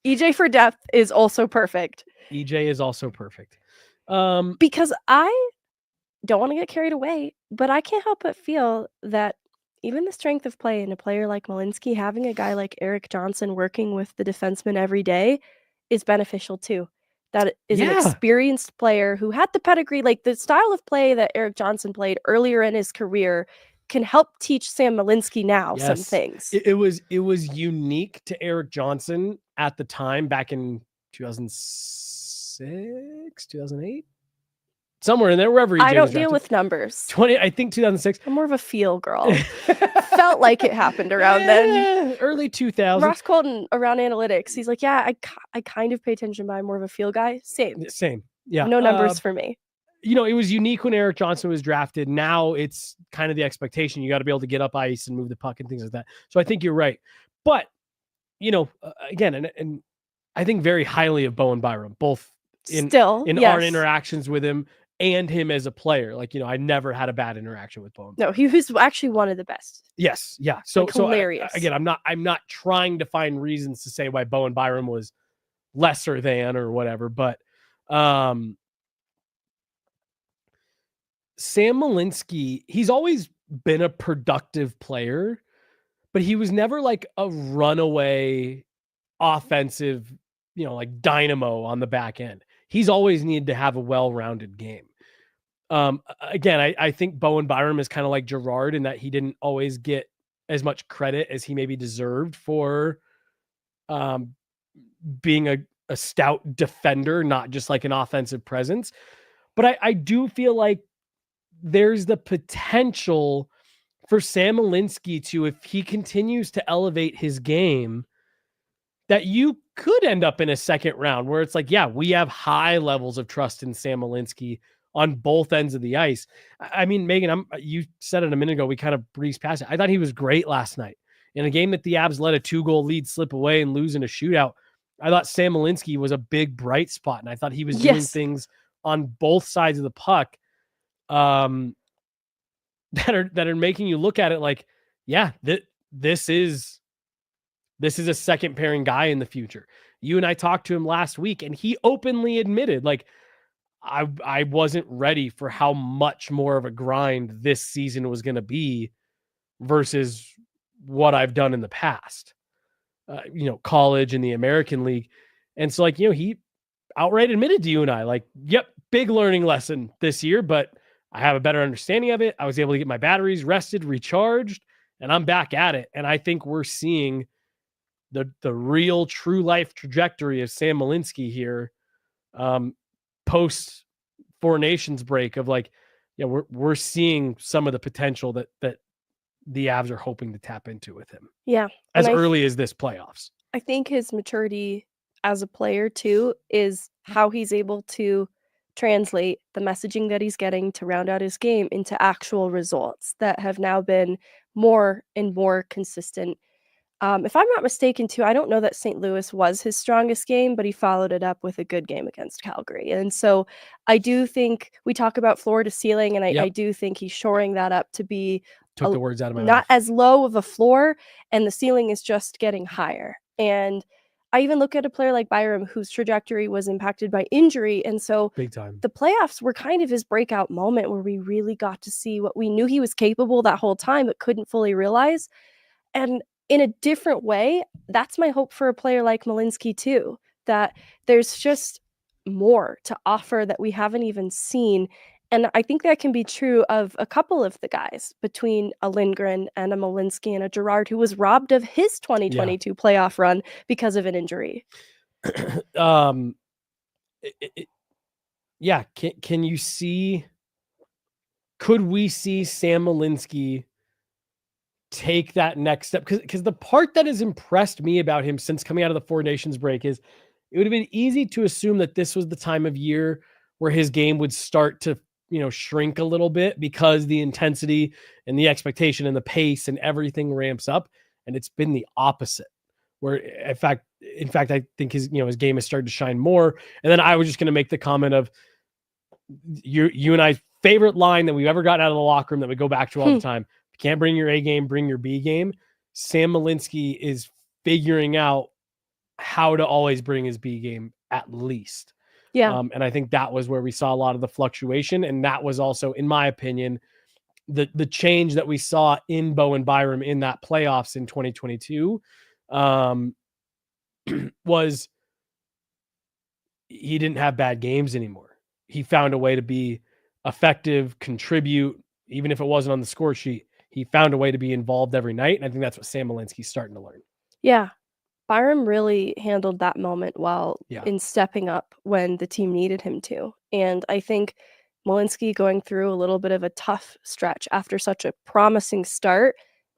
EJ for depth is also perfect. EJ is also perfect. Because I don't want to get carried away, but I can't help but feel that even the strength of play in a player like Malinski, having a guy like Eric Johnson working with the defenseman every day is beneficial too. That is an experienced player who had the pedigree, like the style of play that Eric Johnson played earlier in his career can help teach Sam Malinski now some things. It was unique to Eric Johnson at the time back in 2006, 2008. Somewhere in there, wherever I don't deal with numbers. I think 2006. I'm more of a feel girl. Felt like it happened around then. Early 2000s. Ross Colton around analytics. He's like, yeah, I kind of pay attention, but I'm more of a feel guy. Same. Yeah. No numbers for me. It was unique when Eric Johnson was drafted. Now it's kind of the expectation. You got to be able to get up ice and move the puck and things like that. So I think you're right. But, again, and I think very highly of Bowen Byram, both in our interactions with him and him as a player. I never had a bad interaction with Bowen. No, he was actually one of the best. Yes. Yeah. So hilarious. Again, I'm not trying to find reasons to say why Bowen Byram was lesser than or whatever, but Sam Malinski, he's always been a productive player, but he was never like a runaway offensive, like dynamo on the back end. He's always needed to have a well-rounded game. Again, I think Bowen Byram is kind of like Gerard in that he didn't always get as much credit as he maybe deserved for being a stout defender, not just like an offensive presence. But I do feel like there's the potential for Sam Malinski to, if he continues to elevate his game, that you could end up in a second round where it's like, yeah, we have high levels of trust in Sam Malinski on both ends of the ice. I mean, Megan, you said it a minute ago, we kind of breezed past it. I thought he was great last night. In a game that the Avs let a 2-goal lead slip away and lose in a shootout, I thought Sam Malinski was a big bright spot, and I thought he was doing things on both sides of the puck that are making you look at it like, yeah, this is a second pairing guy in the future. You and I talked to him last week, and he openly admitted, like, I wasn't ready for how much more of a grind this season was going to be versus what I've done in the past, college and the American League. And so, like, he outright admitted to you and I, like, yep, big learning lesson this year, but I have a better understanding of it. I was able to get my batteries rested, recharged, and I'm back at it. And I think we're seeing the real true life trajectory of Sam Malinski here, post Four Nations break of like, yeah, we're seeing some of the potential that the Avs are hoping to tap into with him. Yeah. As early as this playoffs. I think his maturity as a player too is how he's able to translate the messaging that he's getting to round out his game into actual results that have now been more and more consistent. If I'm not mistaken, too, I don't know that St. Louis was his strongest game, but he followed it up with a good game against Calgary. And so I do think we talk about floor to ceiling, and I Yep. do think he's shoring that up to be Took the words out of my not mouth. as low of a floor, and the ceiling is just getting higher. And I even look at a player like Byram, whose trajectory was impacted by injury. And so Big time. the playoffs were kind of his breakout moment where we really got to see what we knew he was capable that whole time, but couldn't fully realize. And in a different way, that's my hope for a player like Malinsky too, that there's just more to offer that we haven't even seen. And I think that can be true of a couple of the guys between a Lindgren and a Malinsky and a Girard, who was robbed of his 2022 playoff run because of an injury. Yeah. Can you see, could we see Sam Malinsky take that next step? Because the part that has impressed me about him since coming out of the Four Nations break is it would have been easy to assume that this was the time of year where his game would start to, shrink a little bit because the intensity and the expectation and the pace and everything ramps up. And it's been the opposite, where in fact, I think his game has started to shine more. And then I was just going to make the comment of you and I's favorite line that we've ever gotten out of the locker room that we go back to all the time. If you can't bring your A game, bring your B game. Sam Malinsky is figuring out how to always bring his B game at least. Yeah. And I think that was where we saw a lot of the fluctuation. And that was also, in my opinion, the change that we saw in Bowen Byram in that playoffs in 2022 was he didn't have bad games anymore. He found a way to be effective, contribute, even if it wasn't on the score sheet. He found a way to be involved every night. And I think that's what Sam Malinsky's starting to learn. Yeah. Byram really handled that moment well in stepping up when the team needed him to. And I think Malinsky going through a little bit of a tough stretch after such a promising start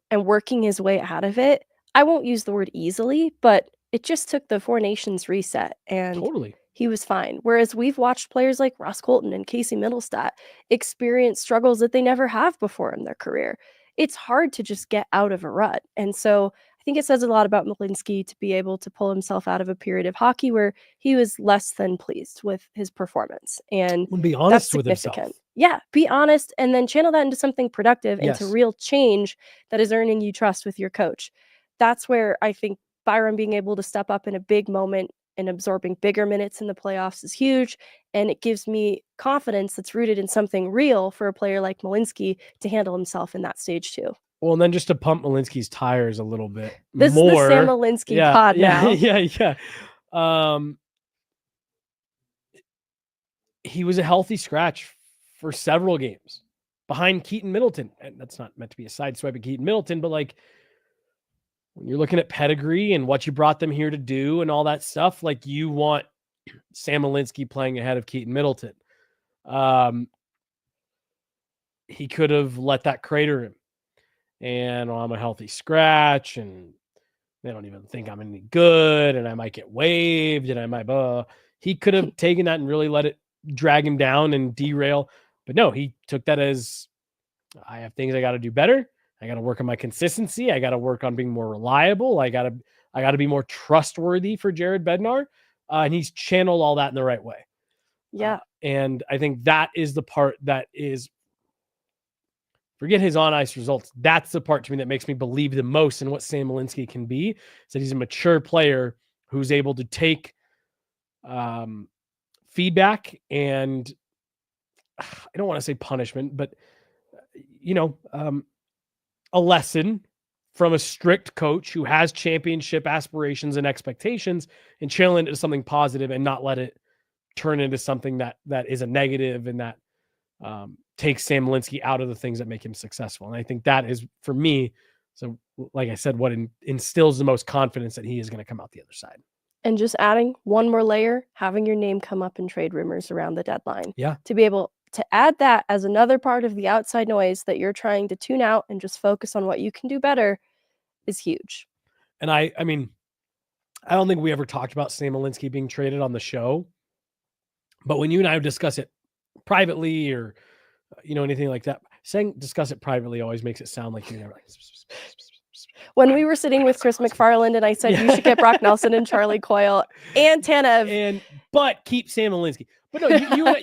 and working his way out of it. I won't use the word easily, but it just took the Four Nations reset and Totally. He was fine. Whereas we've watched players like Ross Colton and Casey Middlestat experience struggles that they never have before in their career. It's hard to just get out of a rut. And so I think it says a lot about Malinsky to be able to pull himself out of a period of hockey where he was less than pleased with his performance. And be honest with himself. Yeah, be honest and then channel that into something productive, into real change that is earning you trust with your coach. That's where I think Byram being able to step up in a big moment and absorbing bigger minutes in the playoffs is huge. And it gives me confidence that's rooted in something real for a player like Malinsky to handle himself in that stage too. Well, and then just to pump Malinsky's tires a little bit this more. This is the Sam Malinsky pod now. Yeah. He was a healthy scratch for several games behind Keaton Middleton. And that's not meant to be a sideswipe at Keaton Middleton, but like when you're looking at pedigree and what you brought them here to do and all that stuff, like you want Sam Malinsky playing ahead of Keaton Middleton. He could have let that crater him. And I'm a healthy scratch and they don't even think I'm any good and I might get waived and I might, he could have taken that and really let it drag him down and derail. But no, he took that as I have things I got to do better. I got to work on my consistency. I got to work on being more reliable. I got to be more trustworthy for Jared Bednar. And he's channeled all that in the right way. Yeah. And I think that is the part that is, forget his on-ice results. That's the part to me that makes me believe the most in what Sam Malinsky can be. Is that he's a mature player who's able to take feedback and I don't want to say punishment, but a lesson from a strict coach who has championship aspirations and expectations and channel it into something positive and not let it turn into something that is a negative and that takes Sam Malinsky out of the things that make him successful. And I think that is, for me, so like I said, what instills the most confidence that he is going to come out the other side. And just adding one more layer, having your name come up in trade rumors around the deadline. Yeah. To be able to add that as another part of the outside noise that you're trying to tune out and just focus on what you can do better is huge. And I mean, I don't think we ever talked about Sam Malinsky being traded on the show, but when you and I would discuss it privately or, anything like that, saying discuss it privately always makes it sound like you're never like. When we were sitting with Chris McFarland and I said you should get Brock Nelson and Charlie Coyle and Tanev. But keep Sam Malinsky. But no,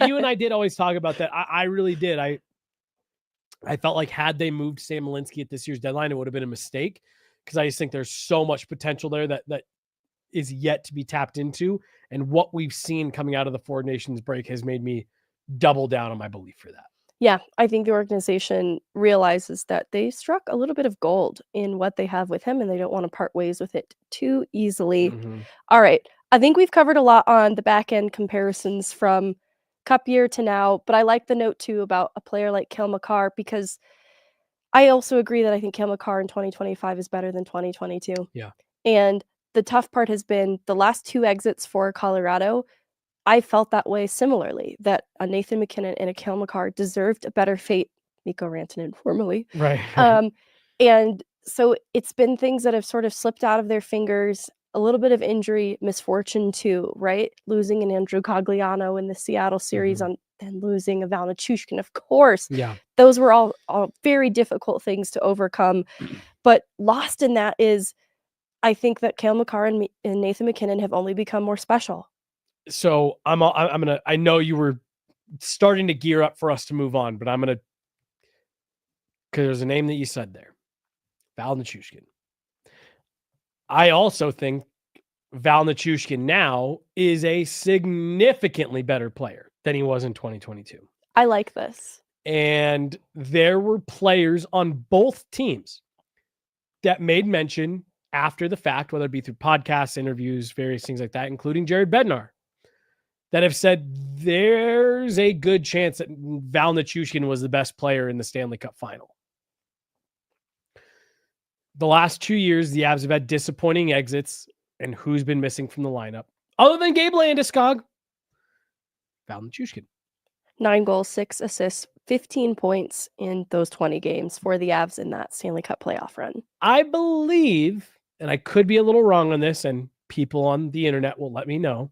you and I did always talk about that. I really did. I felt like had they moved Sam Malinsky at this year's deadline, it would have been a mistake because I just think there's so much potential there that is yet to be tapped into. And what we've seen coming out of the Four Nations break has made me double down on my belief for that. Yeah, I think the organization realizes that they struck a little bit of gold in what they have with him, and they don't want to part ways with it too easily. Mm-hmm. All right. I think we've covered a lot on the back end comparisons from Cup year to now, but I like the note too about a player like Cale Makar because I also agree that I think Cale Makar in 2025 is better than 2022. Yeah. And the tough part has been the last two exits for Colorado. I felt that way similarly, that a Nathan MacKinnon and a Cale Makar deserved a better fate, Mikko Rantanen formerly. Right. And so it's been things that have sort of slipped out of their fingers, a little bit of injury, misfortune too, right? Losing an Andrew Cogliano in the Seattle series and losing a Val Nichushkin, of course. Yeah. Those were all very difficult things to overcome. But lost in that is, I think that Cale Makar and Nathan MacKinnon have only become more special. So I know you were starting to gear up for us to move on, but because there's a name that you said there, Val Nichushkin. I also think Val Nichushkin now is a significantly better player than he was in 2022. I like this. And there were players on both teams that made mention after the fact, whether it be through podcasts, interviews, various things like that, including Jared Bednar, that have said there's a good chance that Val Nichushkin was the best player in the Stanley Cup final. The last 2 years, the Avs have had disappointing exits, and who's been missing from the lineup? Other than Gabe Landeskog, Val Nichushkin. 9 goals, 6 assists, 15 points in those 20 games for the Avs in that Stanley Cup playoff run. I believe, and I could be a little wrong on this, and people on the internet will let me know,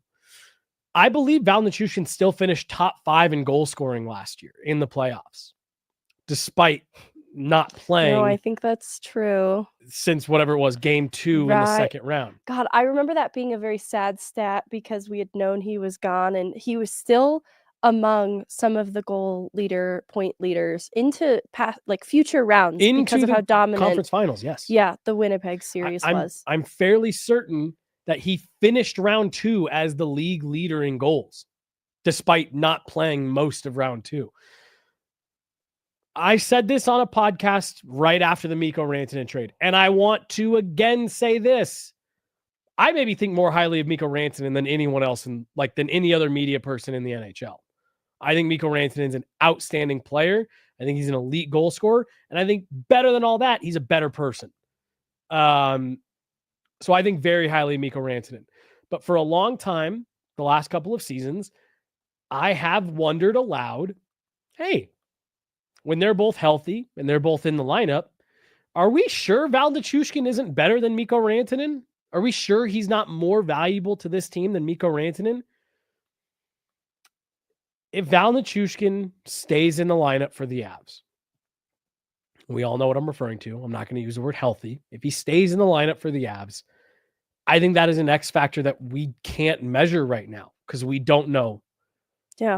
I believe Val Nichushkin still finished top 5 in goal scoring last year in the playoffs, despite not playing. No, I think that's true. Since whatever it was, game 2 in the second round. God, I remember that being a very sad stat because we had known he was gone, and he was still among some of the point leaders into past, future rounds because of how dominant conference finals. Yes. Yeah, the Winnipeg series was. I'm fairly certain that he finished round 2 as the league leader in goals, despite not playing most of round 2. I said this on a podcast right after the Mikko Rantanen trade, and I want to again say this. I maybe think more highly of Mikko Rantanen than anyone else than any other media person in the NHL. I think Mikko Rantanen is an outstanding player. I think he's an elite goal scorer, and I think better than all that, he's a better person. So I think very highly of Mikko Rantanen. But for a long time, the last couple of seasons, I have wondered aloud, hey, when they're both healthy and they're both in the lineup, are we sure Val Nichushkin isn't better than Mikko Rantanen? Are we sure he's not more valuable to this team than Mikko Rantanen? If Val Nichushkin stays in the lineup for the Avs, we all know what I'm referring to. I'm not going to use the word healthy. If he stays in the lineup for the Avs, I think that is an X factor that we can't measure right now because we don't know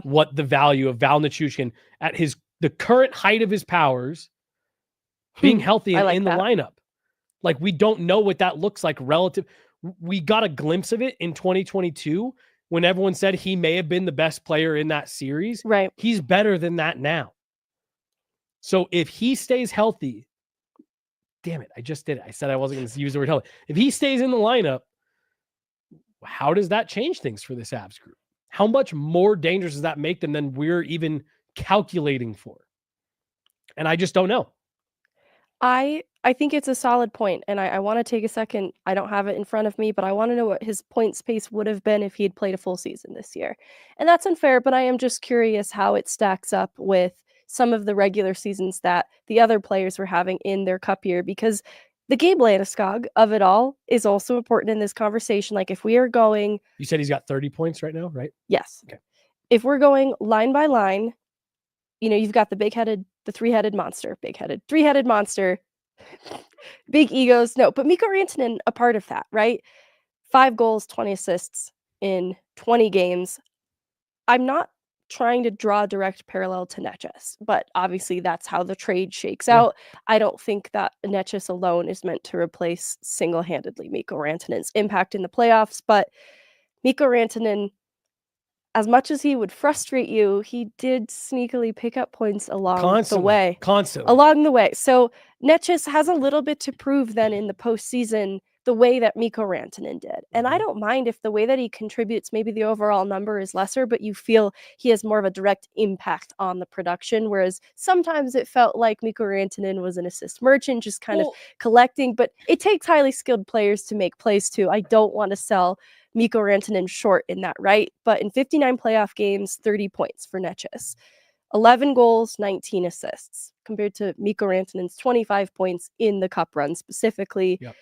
what the value of Val Nichushkin at the current height of his powers being healthy and in the lineup. We don't know what that looks like relative. We got a glimpse of it in 2022 when everyone said he may have been the best player in that series. Right. He's better than that now. So if he stays healthy, damn it, I just did it. I said I wasn't going to use the word healthy. If he stays in the lineup, how does that change things for this Avs group? How much more dangerous does that make them than we're even calculating for? And I just don't know. I think it's a solid point, and I want to take a second. I don't have it in front of me, but I want to know what his points pace would have been if he had played a full season this year. And that's unfair, but I am just curious how it stacks up with some of the regular seasons that the other players were having in their cup year, because the Gabe Landeskog of it all is also important in this conversation. Like if we are going, You said he's got 30 points right now, right? yes. Okay. If we're going line by line, you've got the three-headed monster, three-headed monster, big egos. No, but Mikko Rantanen, a part of that, right? 5 goals, 20 assists in 20 games. I'm not trying to draw a direct parallel to Netchus, but obviously that's how the trade shakes out. I don't think that Netchus alone is meant to replace single-handedly Mikko Rantanen's impact in the playoffs, but Mikko Rantanen, as much as he would frustrate you, he did sneakily pick up points along the way. Constantly. Along the way. So Netchus has a little bit to prove then in the postseason the way that Mikko Rantanen did. And I don't mind if the way that he contributes, maybe the overall number is lesser, but you feel he has more of a direct impact on the production. Whereas sometimes it felt like Mikko Rantanen was an assist merchant, just kind of collecting. But it takes highly skilled players to make plays too. I don't want to sell Mikko Rantanen short in that, right? But in 59 playoff games, 30 points for Netchus. 11 goals, 19 assists, compared to Mikko Rantanen's 25 points in the cup run specifically. Yep.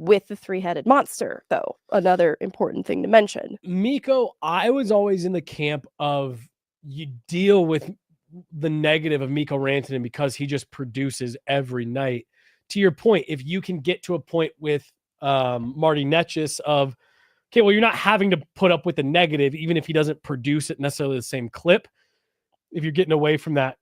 With the three-headed monster, though, another important thing to mention. Mikko, I was always in the camp of you deal with the negative of Mikko Rantanen because he just produces every night. To your point, if you can get to a point with Marty Netchus of, okay, well, you're not having to put up with the negative, even if he doesn't produce at necessarily the same clip. If you're getting away from that,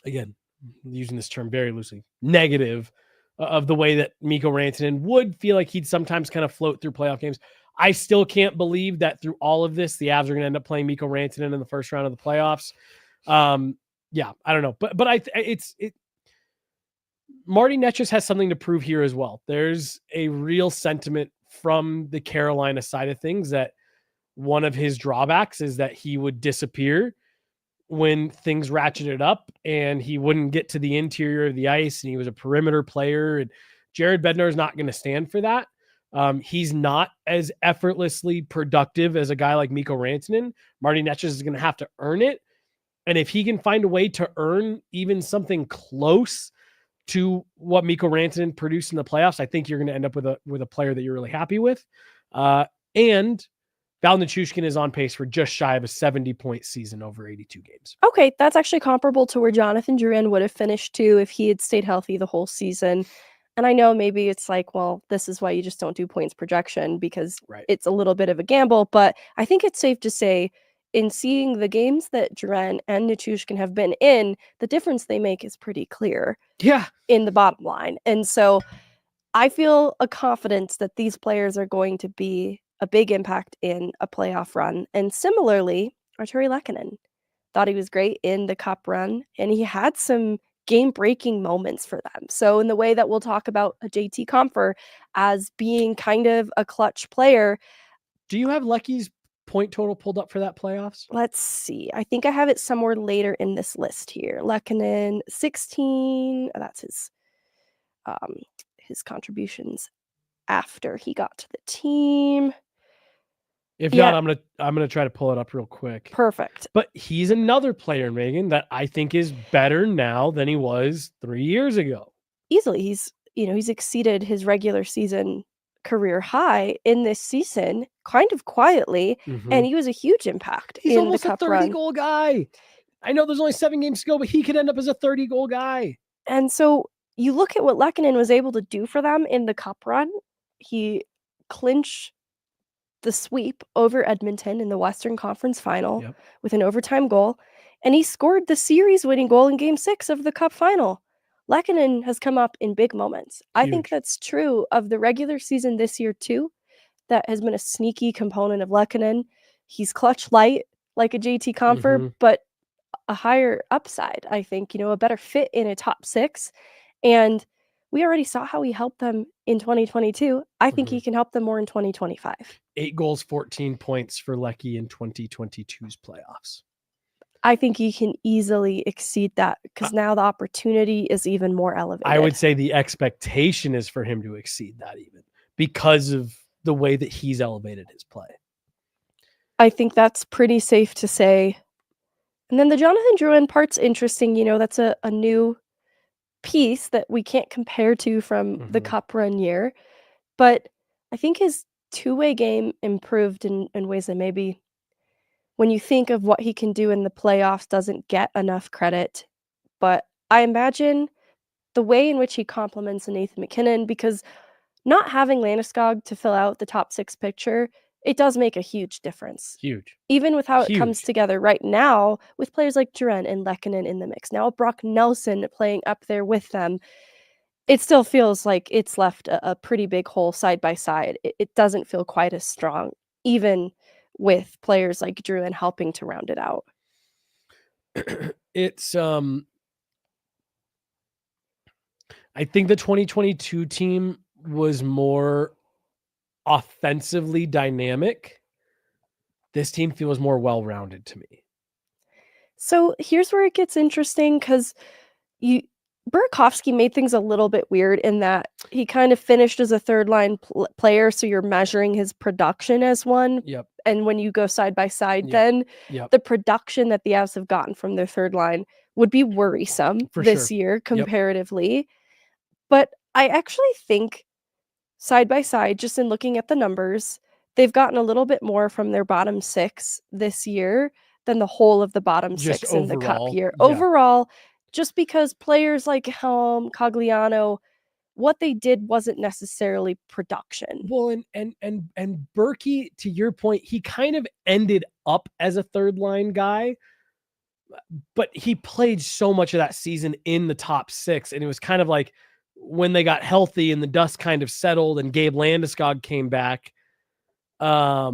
again, using this term very loosely, negative of the way that Mikko Rantanen would feel like he'd sometimes kind of float through playoff games. I still can't believe that through all of this, the Avs are going to end up playing Mikko Rantanen in the first round of the playoffs. Yeah, I don't know, but Marty Netchus has something to prove here as well. There's a real sentiment from the Carolina side of things that one of his drawbacks is that he would disappear when things ratcheted up and he wouldn't get to the interior of the ice, and he was a perimeter player, and Jared Bednar is not going to stand for that. He's not as effortlessly productive as a guy like Mikko Rantanen. Marty Netchus is going to have to earn it. And if he can find a way to earn even something close to what Mikko Rantanen produced in the playoffs, I think you're going to end up with a player that you're really happy with. And Val Nichushkin is on pace for just shy of a 70-point season over 82 games. Okay, that's actually comparable to where Jonathan Drouin would have finished too if he had stayed healthy the whole season. And I know maybe it's like, well, this is why you just don't do points projection because it's a little bit of a gamble. But I think it's safe to say in seeing the games that Drouin and Nichushkin have been in, the difference they make is pretty clear. Yeah. In the bottom line. And so I feel a confidence that these players are going to be a big impact in a playoff run. And similarly, Arturi Lehkonen thought he was great in the cup run, and he had some game-breaking moments for them. So in the way that we'll talk about a JT Compher as being kind of a clutch player. Do you have Lecky's point total pulled up for that playoffs? Let's see. I think I have it somewhere later in this list here. Lehkonen, 16. That's his contributions after he got to the team. If not, I'm gonna try to pull it up real quick. Perfect. But he's another player, Megan, that I think is better now than he was 3 years ago. Easily, he's exceeded his regular season career high in this season, kind of quietly, and he was a huge impact. He's in almost the cup a 30-goal guy. I know there's only 7 games to go, but he could end up as a 30-goal guy. And so you look at what Lehkonen was able to do for them in the cup run. He clinched the sweep over Edmonton in the Western Conference Final with an overtime goal, and he scored the series-winning goal in Game 6 of the Cup Final. Lehkonen has come up in big moments. Huge. I think that's true of the regular season this year too. That has been a sneaky component of Lehkonen. He's clutch light like a JT Compher, but a higher upside, I think, a better fit in a top 6. And we already saw how he helped them in 2022. I think he can help them more in 2025. 8 goals, 14 points for Lecky in 2022's playoffs. I think he can easily exceed that because now the opportunity is even more elevated. I would say the expectation is for him to exceed that even because of the way that he's elevated his play. I think that's pretty safe to say. And then the Jonathan Drouin part's interesting. That's a new piece that we can't compare to from the Mhm. cup run year. But I think his two-way game improved in ways that maybe when you think of what he can do in the playoffs doesn't get enough credit. But I imagine the way in which he complements Nathan MacKinnon, because not having Landeskog to fill out the top 6 picture, it does make a huge difference. Huge. Even with how it comes Huge. together right now with players like Duren and Lehkonen in the mix. Now Brock Nelson playing up there with them. It still feels like it's left a pretty big hole side by side. It doesn't feel quite as strong, even with players like Duren helping to round it out. It's I think the 2022 team was more offensively dynamic. This team feels more well-rounded to me. So here's where it gets interesting, because Burakovsky made things a little bit weird in that he kind of finished as a third-line player, so you're measuring his production as one. Yep. And when you go side by side, Yep. then Yep. the production that the Avs have gotten from their third line would be worrisome For this sure. year comparatively. But I actually think side by side, just in looking at the numbers, they've gotten a little bit more from their bottom 6 this year than the whole of the bottom Just 6 in the cup overall, year. yeah. Overall, just because players like Helm, Cogliano, what they did wasn't necessarily production. Well, and Berkey, to your point, he kind of ended up as a third line guy, but he played so much of that season in the top 6, and it was kind of like when they got healthy and the dust kind of settled and Gabe Landeskog came back, that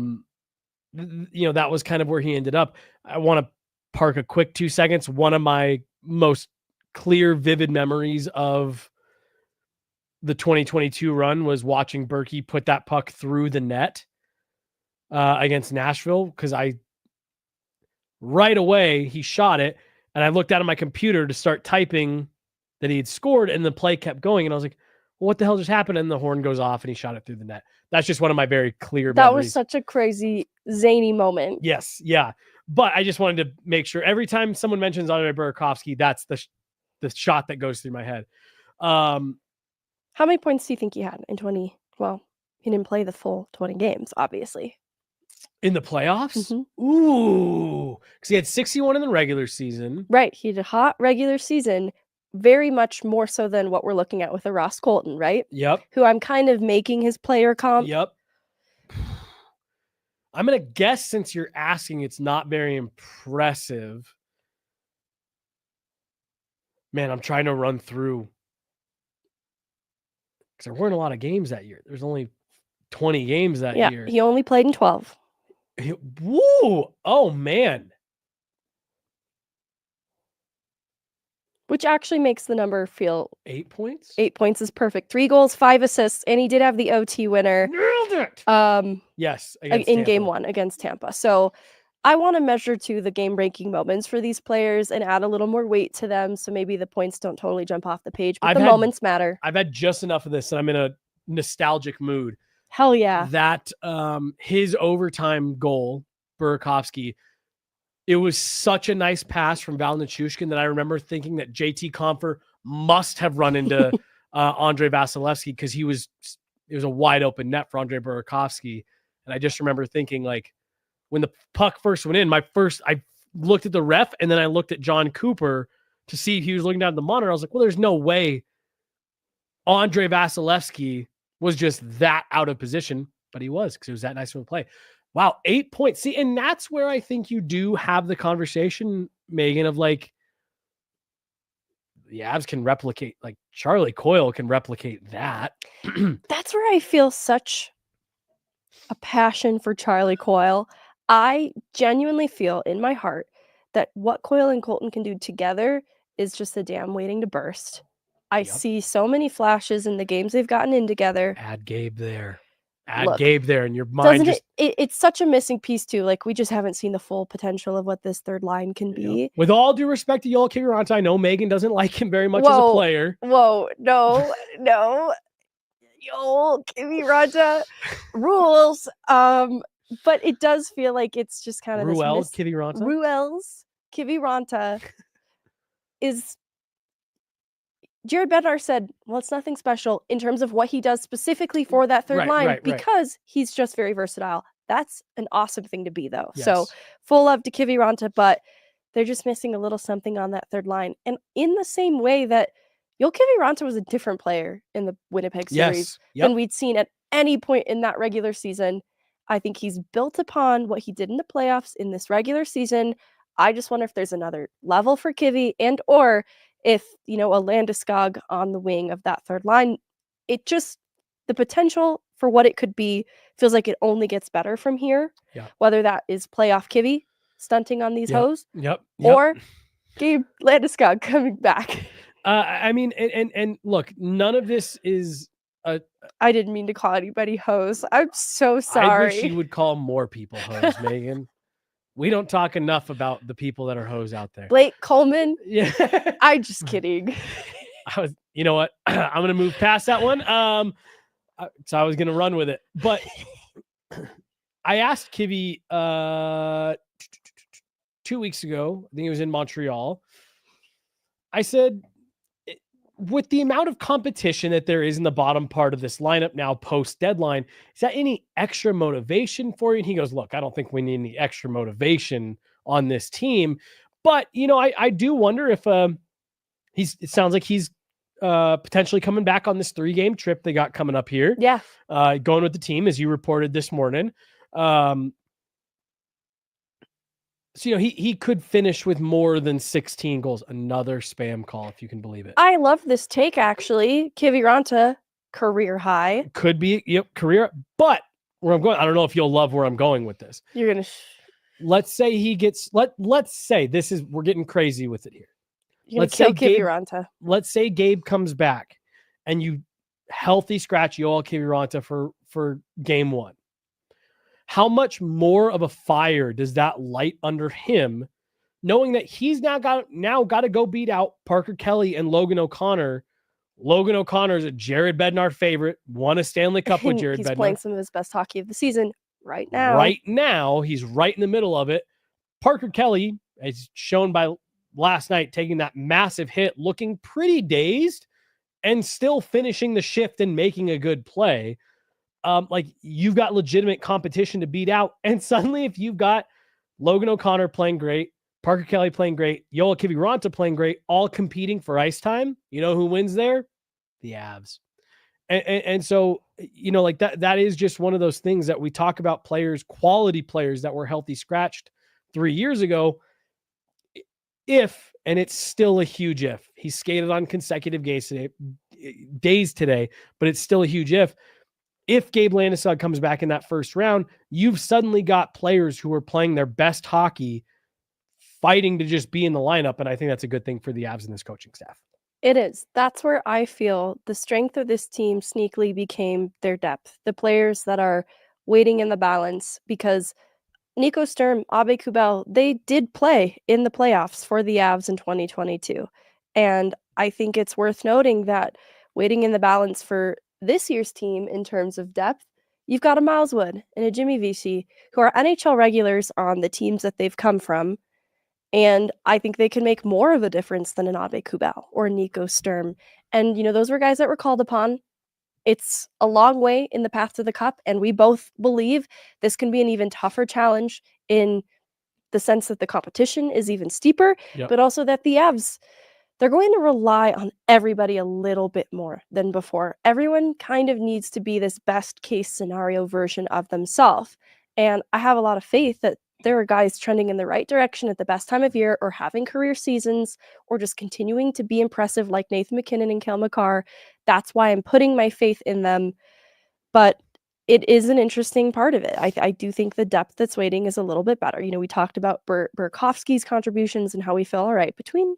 was kind of where he ended up. I want to park a quick 2 seconds. One of my most clear, vivid memories of the 2022 run was watching Berkey put that puck through the net against Nashville, because right away he shot it, and I looked out at my computer to start typing that he had scored, and the play kept going, and I was like, well, what the hell just happened? And the horn goes off and he shot it through the net. That's just one of my very clear That memories. was such a crazy, zany moment. Yes, yeah. But I just wanted to make sure every time someone mentions Andre Burakovsky, that's the shot that goes through my head. How many points do you think he had in 20? Well, he didn't play the full 20 games, obviously. In the playoffs? Mhm. Ooh, because he had 61 in the regular season. Right, he had a hot regular season, very much more so than what we're looking at with a Ross Colton, right? Yep. Who I'm kind of making his player comp. Yep. I'm going to guess, since you're asking, it's not very impressive. Man, I'm trying to run through, because there weren't a lot of games that year. There's only 20 games that year. He only played in 12. Woo! Oh, man. Which actually makes the number feel 8 points? 8 points is perfect. 3 goals, 5 assists, and he did have the OT winner. Nailed it! Yes, in game 1 against Tampa. So I want to measure to the game-breaking moments for these players and add a little more weight to them, so maybe the points don't totally jump off the page, but moments matter. I've had just enough of this, and I'm in a nostalgic mood. Hell yeah. That his overtime goal, Burakovsky, it was such a nice pass from Val Nichushkin that I remember thinking that JT Compher must have run into Andre Vasilevsky, because it was a wide open net for Andre Burakovsky. And I just remember thinking, like, when the puck first went in, I looked at the ref, and then I looked at John Cooper to see if he was looking down at the monitor. I was like, well, there's no way Andre Vasilevsky was just that out of position, but he was, because it was that nice of a play. Wow, 8 points. See, and that's where I think you do have the conversation, Megan, of like, the Avs can replicate, like Charlie Coyle can replicate that. That's where I feel such a passion for Charlie Coyle. I genuinely feel in my heart that what Coyle and Colton can do together is just a dam waiting to burst. I see so many flashes in the games they've gotten in together. Add Gabe there. Look, Gabe there, and your mind just... It's such a missing piece too. Like, we just haven't seen the full potential of what this third line can be. With all due respect to Joel Kiviranta, I know Megan doesn't like him very much as a player. Whoa, no. Joel Kiviranta rules. But it does feel like it's just kind of Ruels Kiviranta is Jared Bednar said, well, it's nothing special in terms of what he does specifically for that third line Right. because he's just very versatile. That's an awesome thing to be, though. Yes. So full love to Kiviranta, but they're just missing a little something on that third line. And in the same way that Joel Kiviranta was a different player in the Winnipeg series than we'd seen at any point in that regular season. I think he's built upon what he did in the playoffs in this regular season. I just wonder if there's another level for Kivy and or if, a Landeskog on the wing of that third line. It just, the potential for what it could be feels like it only gets better from here. Yeah. Whether that is playoff Kivy stunting on these hoes or Gabe Landeskog coming back. I mean, and look, none of this is I didn't mean to call anybody hoes. I'm so sorry. I wish you would call more people hoes, Megan. We don't talk enough about the people that are hoes out there. Blake Coleman. Yeah. I'm just kidding. You know what? I'm going to move past that one. So I was going to run with it, but I asked Kivy 2 weeks ago, I think it was in Montreal. I said, with the amount of competition that there is in the bottom part of this lineup now post deadline, is that any extra motivation for you? And he goes, look, I don't think we need any extra motivation on this team, but I do wonder if it sounds like he's potentially coming back on this 3-game trip they got coming up here. Yeah. Going with the team, as you reported this morning. So, he could finish with more than 16 goals. Another spam call, if you can believe it. I love this take, actually. Kiviranta, career high. Could be, career. But where I'm going, I don't know if you'll love where I'm going with this. You're going to... Let's say he gets... Let's say this is... We're getting crazy with it here. You're going to kill Kiviranta. Let's say Gabe comes back and you healthy scratch Joel Kiviranta for game 1. How much more of a fire does that light under him, knowing that he's now got to go beat out Parker Kelly and Logan O'Connor? Logan O'Connor is a Jared Bednar favorite, won a Stanley Cup with Jared Bednar. He's playing some of his best hockey of the season right now. Right now, he's right in the middle of it. Parker Kelly, as shown by last night, taking that massive hit, looking pretty dazed, and still finishing the shift and making a good play. Like, you've got legitimate competition to beat out. And suddenly, if you've got Logan O'Connor playing great, Parker Kelly playing great, Joel Kiviranta playing great, all competing for ice time, you know who wins there? The Avs. And so, like that is just one of those things that we talk about players, quality players that were healthy scratched 3 years ago. And it's still a huge if. He skated on consecutive days today, but it's still a huge if. If Gabe Landeskog comes back in that first round, you've suddenly got players who are playing their best hockey, fighting to just be in the lineup, and I think that's a good thing for the Avs and this coaching staff. It is. That's where I feel the strength of this team sneakily became their depth. The players that are waiting in the balance, because Nico Sturm, Abe Kubel, they did play in the playoffs for the Avs in 2022. And I think it's worth noting that waiting in the balance for this year's team in terms of depth, you've got a Miles Wood and a Jimmy Vesey who are NHL regulars on the teams that they've come from. And I think they can make more of a difference than an Abe Kubel or Nico Sturm. And, those were guys that were called upon. It's a long way in the path to the cup. And we both believe this can be an even tougher challenge in the sense that the competition is even steeper, but also that the Avs, they're going to rely on everybody a little bit more than before. Everyone kind of needs to be this best case scenario version of themselves. And I have a lot of faith that there are guys trending in the right direction at the best time of year or having career seasons or just continuing to be impressive like Nathan MacKinnon and Cale Makar. That's why I'm putting my faith in them. But it is an interesting part of it. I do think the depth that's waiting is a little bit better. We talked about Burakovsky's contributions and how we feel all right between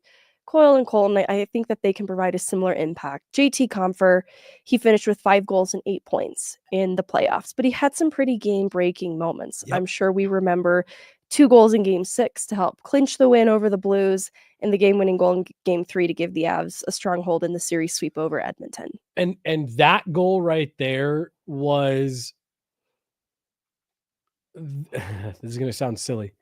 Coyle and Cole, and I think that they can provide a similar impact. JT Compher, he finished with 5 goals and 8 points in the playoffs, but he had some pretty game-breaking moments. I'm sure we remember 2 goals in Game 6 to help clinch the win over the Blues, and the game-winning goal in Game 3 to give the Avs a stronghold in the series sweep over Edmonton. And that goal right there was... This is going to sound silly.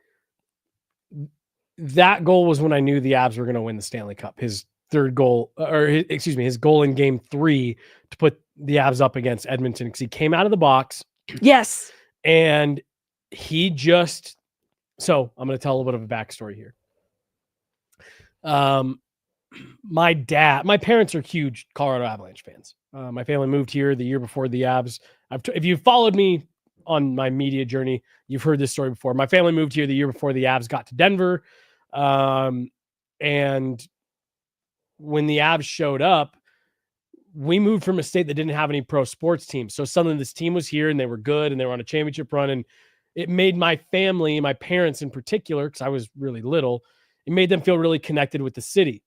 That goal was when I knew the Avs were going to win the Stanley Cup. His third goal, or his goal in game 3 to put the Avs up against Edmonton, because he came out of the box. Yes. And he just, so I'm going to tell a little bit of a backstory here. My parents are huge Colorado Avalanche fans. My family moved here the year before the Avs. If you've followed me on my media journey, you've heard this story before. My family moved here the year before the Avs got to Denver. And when the Avs showed up, we moved from a state that didn't have any pro sports teams. So suddenly this team was here and they were good and they were on a championship run. And it made my family, my parents in particular, because I was really little, it made them feel really connected with the city.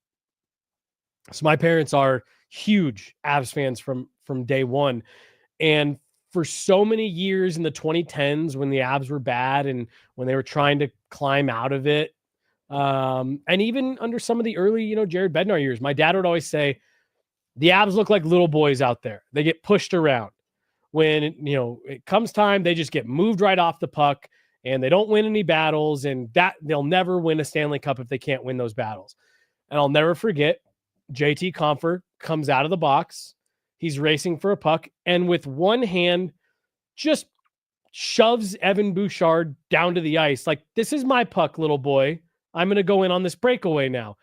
So my parents are huge Avs fans from day one. And for so many years in the 2010s, when the Avs were bad and when they were trying to climb out of it, and even under some of the early, Jared Bednar years, my dad would always say, the Avs look like little boys out there. They get pushed around. When, it comes time, they just get moved right off the puck and they don't win any battles, and that they'll never win a Stanley Cup if they can't win those battles. And I'll never forget, JT Compher comes out of the box. He's racing for a puck, and with one hand just shoves Evan Bouchard down to the ice. Like, this is my puck, little boy. I'm going to go in on this breakaway now.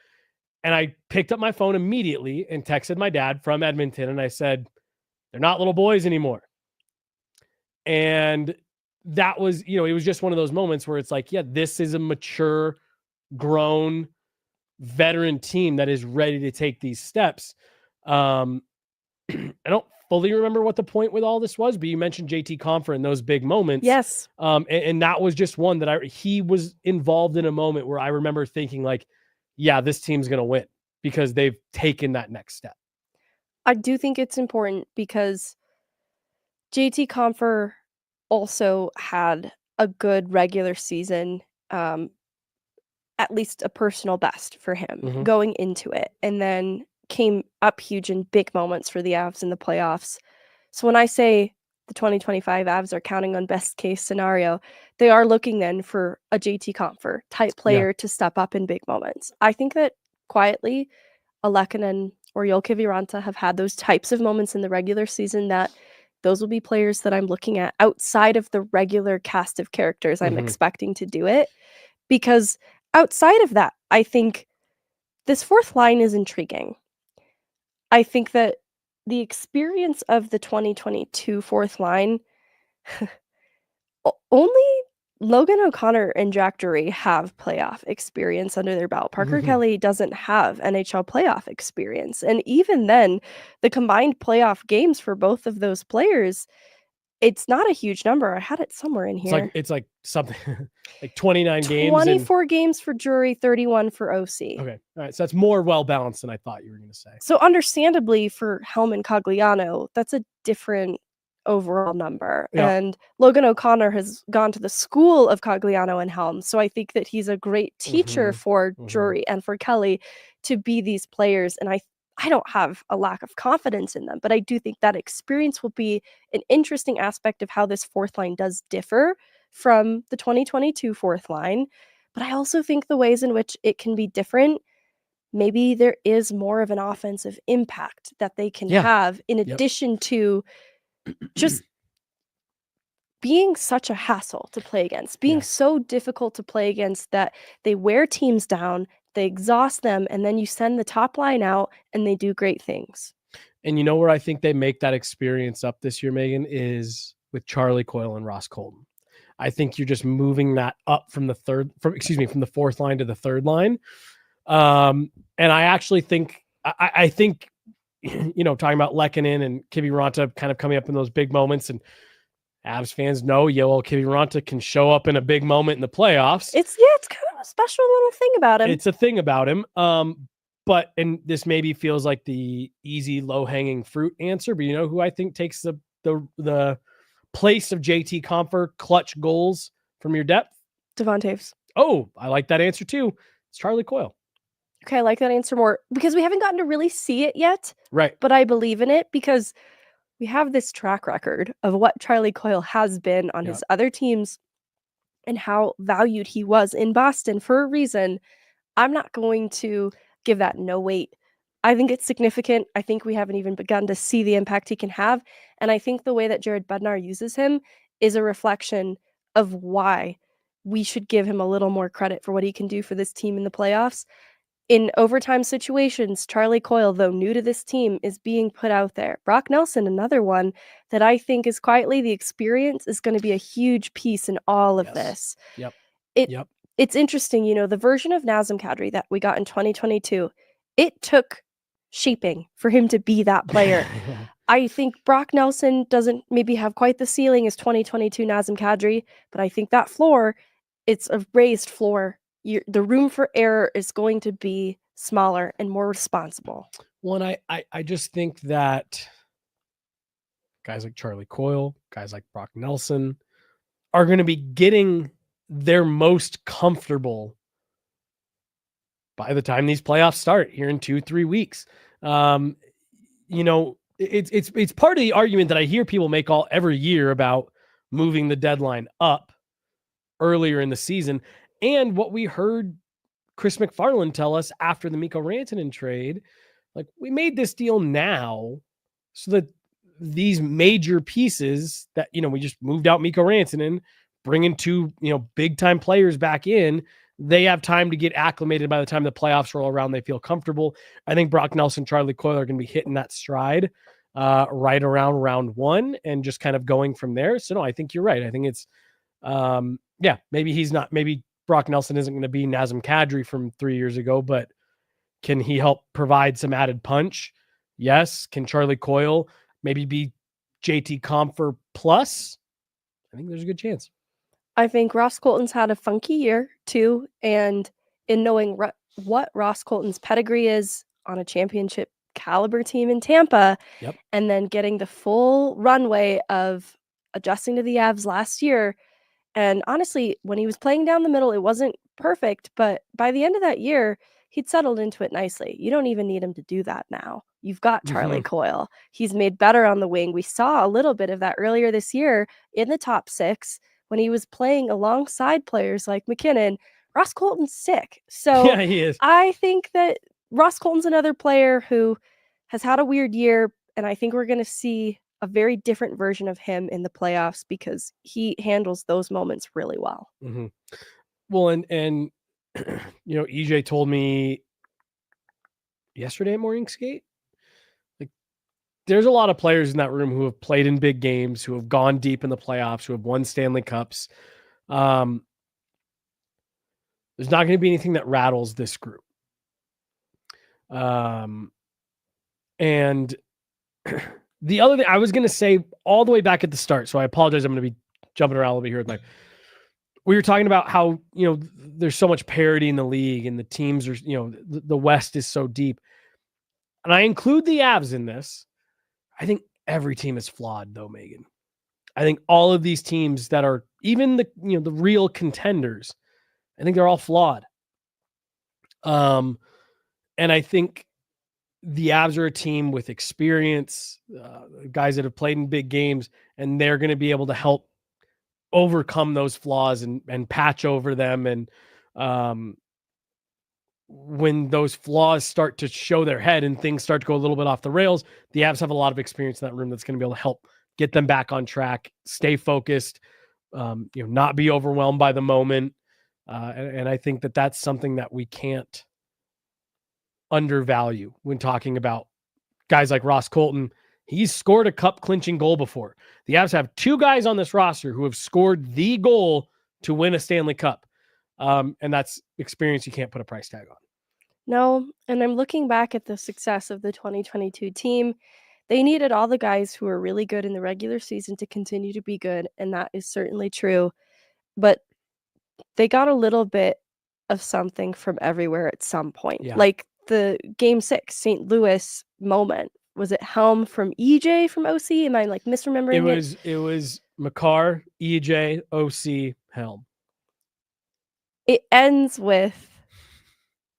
And I picked up my phone immediately and texted my dad from Edmonton. And I said, they're not little boys anymore. And that was, it was just one of those moments where it's like, yeah, this is a mature, grown, veteran team that is ready to take these steps. I don't fully remember what the point with all this was, but you mentioned JT Compher and those big moments. Yes. And that was just one that he was involved in a moment where I remember thinking like, yeah, this team's going to win because they've taken that next step. I do think it's important because JT Compher also had a good regular season, at least a personal best for him going into it, and then came up huge in big moments for the Avs in the playoffs. So when I say the 2025 Avs are counting on best case scenario, they are looking then for a JT Compher type player to step up in big moments. I think that quietly, Lehkonen or Jokiviranta have had those types of moments in the regular season, that those will be players that I'm looking at outside of the regular cast of characters I'm expecting to do it. Because outside of that, I think this fourth line is intriguing. I think that the experience of the 2022 fourth line, only Logan O'Connor and Jack Drury have playoff experience under their belt. Parker Kelly doesn't have NHL playoff experience. And even then, the combined playoff games for both of those players, it's not a huge number. I had it somewhere in here. It's like something like 29 games. 24 games for Drury, 31 for OC. Okay. All right. So that's more well-balanced than I thought you were going to say. So understandably for Helman Cogliano, that's a different overall number. Yeah. And Logan O'Connor has gone to the school of Cogliano and Helm. So I think that he's a great teacher for Drury and for Kelly to be these players. And I don't have a lack of confidence in them, but I do think that experience will be an interesting aspect of how this fourth line does differ from the 2022 fourth line. But I also think the ways in which it can be different, maybe there is more of an offensive impact that they can have in addition to just being such a hassle to play against, being so difficult to play against that they wear teams down, they exhaust them, and then you send the top line out and they do great things. And you know where I think they make that experience up this year, Megan, is with Charlie Coyle and Ross Colton. I think you're just moving that up from the fourth line to the third line. And I actually think, I think, talking about Lehkonen and Kiviranta kind of coming up in those big moments, and Avs fans know Kiviranta can show up in a big moment in the playoffs. It's kind of a special little thing about him. It's a thing about him. And this maybe feels like the easy, low-hanging fruit answer, but you know who I think takes the place of JT Compher clutch goals from your depth? Devon Toews. Oh, I like that answer too. It's Charlie Coyle. Okay, I like that answer more because we haven't gotten to really see it yet. Right. But I believe in it because we have this track record of what Charlie Coyle has been on his other teams and how valued he was in Boston for a reason. I'm not going to give that no weight I think it's significant. I think we haven't even begun to see the impact he can have. And I think the way that Jared Bednar uses him is a reflection of why we should give him a little more credit for what he can do for this team in the playoffs. In overtime situations, Charlie Coyle, though new to this team, is being put out there. Brock Nelson, another one that I think is quietly the experience is going to be a huge piece in all of this. Yep. It's interesting, the version of Nazem Kadri that we got in 2022, it took shaping for him to be that player. I think Brock Nelson doesn't maybe have quite the ceiling as 2022 Nazem Kadri, but I think that floor, it's a raised floor. The room for error is going to be smaller and more responsible. Well, and I just think that guys like Charlie Coyle, guys like Brock Nelson are going to be getting their most comfortable by the time these playoffs start here in 2-3 weeks. It's part of the argument that I hear people make every year about moving the deadline up earlier in the season. And what we heard Chris McFarland tell us after the Mikko Rantanen trade, like, we made this deal now so that these major pieces that, we just moved out Mikko Rantanen, bringing two, big time players back in, they have time to get acclimated by the time the playoffs roll around. They feel comfortable. I think Brock Nelson, Charlie Coyle are going to be hitting that stride right around round one and just kind of going from there. So no, I think you're right. I think it's, maybe Brock Nelson isn't going to be Nazem Kadri from 3 years ago, but can he help provide some added punch? Yes. Can Charlie Coyle maybe be JT Compher plus? I think there's a good chance. I think Ross Colton's had a funky year too. And in knowing what Ross Colton's pedigree is on a championship caliber team in Tampa, and then getting the full runway of adjusting to the Avs last year. And honestly, when he was playing down the middle, it wasn't perfect, but by the end of that year, he'd settled into it nicely. You don't even need him to do that now. You've got Charlie Coyle. He's made better on the wing. We saw a little bit of that earlier this year in the top six when he was playing alongside players like MacKinnon. Ross Colton's sick. So yeah, he is. I think that Ross Colton's another player who has had a weird year, and I think we're going to see a very different version of him in the playoffs because he handles those moments really well. Mm-hmm. Well, and EJ told me yesterday at Morning Skate, like, there's a lot of players in that room who have played in big games, who have gone deep in the playoffs, who have won Stanley Cups. There's not going to be anything that rattles this group. And the other thing I was going to say all the way back at the start, so I apologize, I'm going to be jumping around a little bit here with we were talking about how, there's so much parity in the league and the teams are, the West is so deep. And I include the Avs in this. I think every team is flawed though, Megan. I think all of these teams that are even the real contenders, I think they're all flawed. And I think the Avs are a team with experience, guys that have played in big games, and they're going to be able to help overcome those flaws and patch over them. And when those flaws start to show their head and things start to go a little bit off the rails, the Avs have a lot of experience in that room that's going to be able to help get them back on track, stay focused, not be overwhelmed by the moment. And I think that that's something that we can't undervalue when talking about guys like Ross Colton. He's scored a cup clinching goal before. The Avs have two guys on this roster who have scored the goal to win a Stanley Cup. And that's experience you can't put a price tag on. No, and I'm looking back at the success of the 2022 team. They needed all the guys who were really good in the regular season to continue to be good, and that is certainly true. But they got a little bit of something from everywhere at some point. Yeah. Like the Game 6 St. Louis moment. Was it Helm from EJ from OC? Am I misremembering it? It was Makar, EJ, OC, Helm. It ends with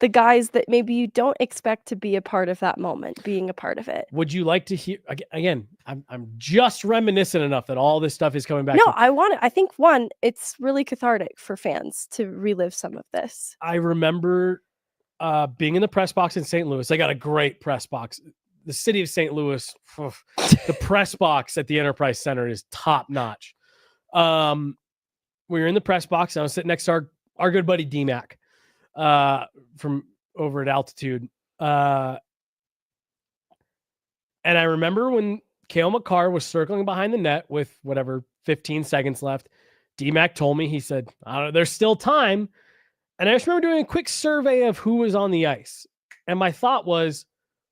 the guys that maybe you don't expect to be a part of that moment, being a part of it. Would you like to hear again? I'm just reminiscent enough that all this stuff is coming back. No, I want it. I think it's really cathartic for fans to relive some of this. I remember being in the press box in St. Louis. I got a great press box. The city of St. Louis, the press box at the Enterprise Center is top notch. We were in the press box. And I was sitting next to our good buddy D-Mac from over at Altitude. And I remember when Cale Makar was circling behind the net with whatever 15 seconds left, D-Mac told me, he said, there's still time. And I just remember doing a quick survey of who was on the ice. And my thought was,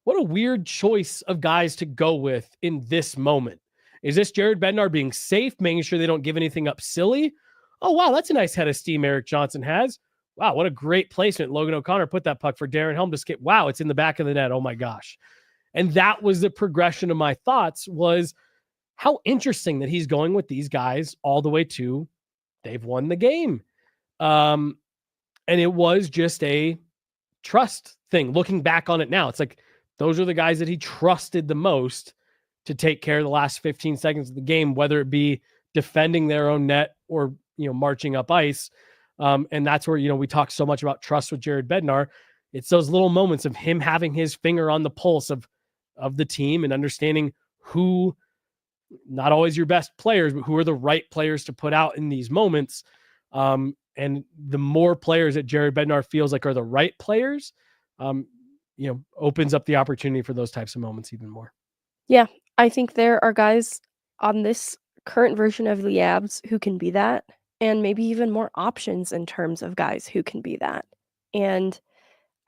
what a weird choice of guys to go with in this moment. Is this Jared Bednar being safe, making sure they don't give anything up silly? Oh, wow, that's a nice head of steam Eric Johnson has. Wow, what a great placement. Logan O'Connor put that puck for Darren Helm to skip. Wow, it's in the back of the net. Oh, my gosh. And that was the progression of my thoughts, was how interesting that he's going with these guys all the way to they've won the game. And it was just a trust thing. Looking back on it now, it's like those are the guys that he trusted the most to take care of the last 15 seconds of the game, whether it be defending their own net or, marching up ice. And that's where, we talk so much about trust with Jared Bednar. It's those little moments of him having his finger on the pulse of the team and understanding who, not always your best players, but who are the right players to put out in these moments. And the more players that Jared Bednar feels like are the right players, opens up the opportunity for those types of moments even more. Yeah, I think there are guys on this current version of the Avs who can be that, and maybe even more options in terms of guys who can be that. And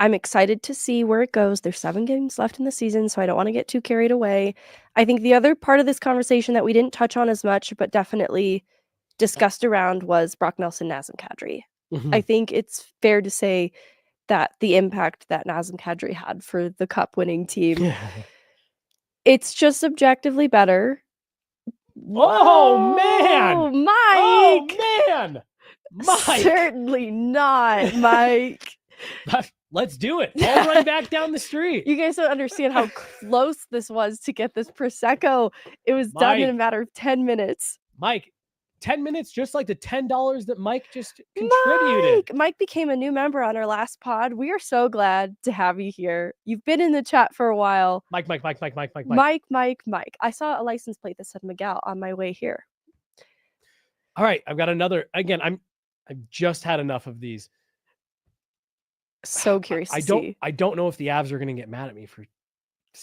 I'm excited to see where it goes. There's 7 games left in the season, so I don't want to get too carried away. I think the other part of this conversation that we didn't touch on as much, but definitely discussed around, was Brock Nelson, Nazem Kadri. I think it's fair to say that the impact that Nazem Kadri had for the cup-winning team, it's just objectively better. Oh, man! Mike! Oh, man! Mike! Certainly not, Mike. Let's do it. I'll run back down the street. You guys don't understand how close this was to get this Prosecco. It was done in a matter of 10 minutes. Mike, 10 minutes, just like the $10 that Mike just contributed. Mike became a new member on our last pod. We are so glad to have you here. You've been in the chat for a while. Mike. Mike. I saw a license plate that said Miguel on my way here. All right, I've got another. Again, I've just had enough of these. So curious to see. I don't know if the Avs are going to get mad at me for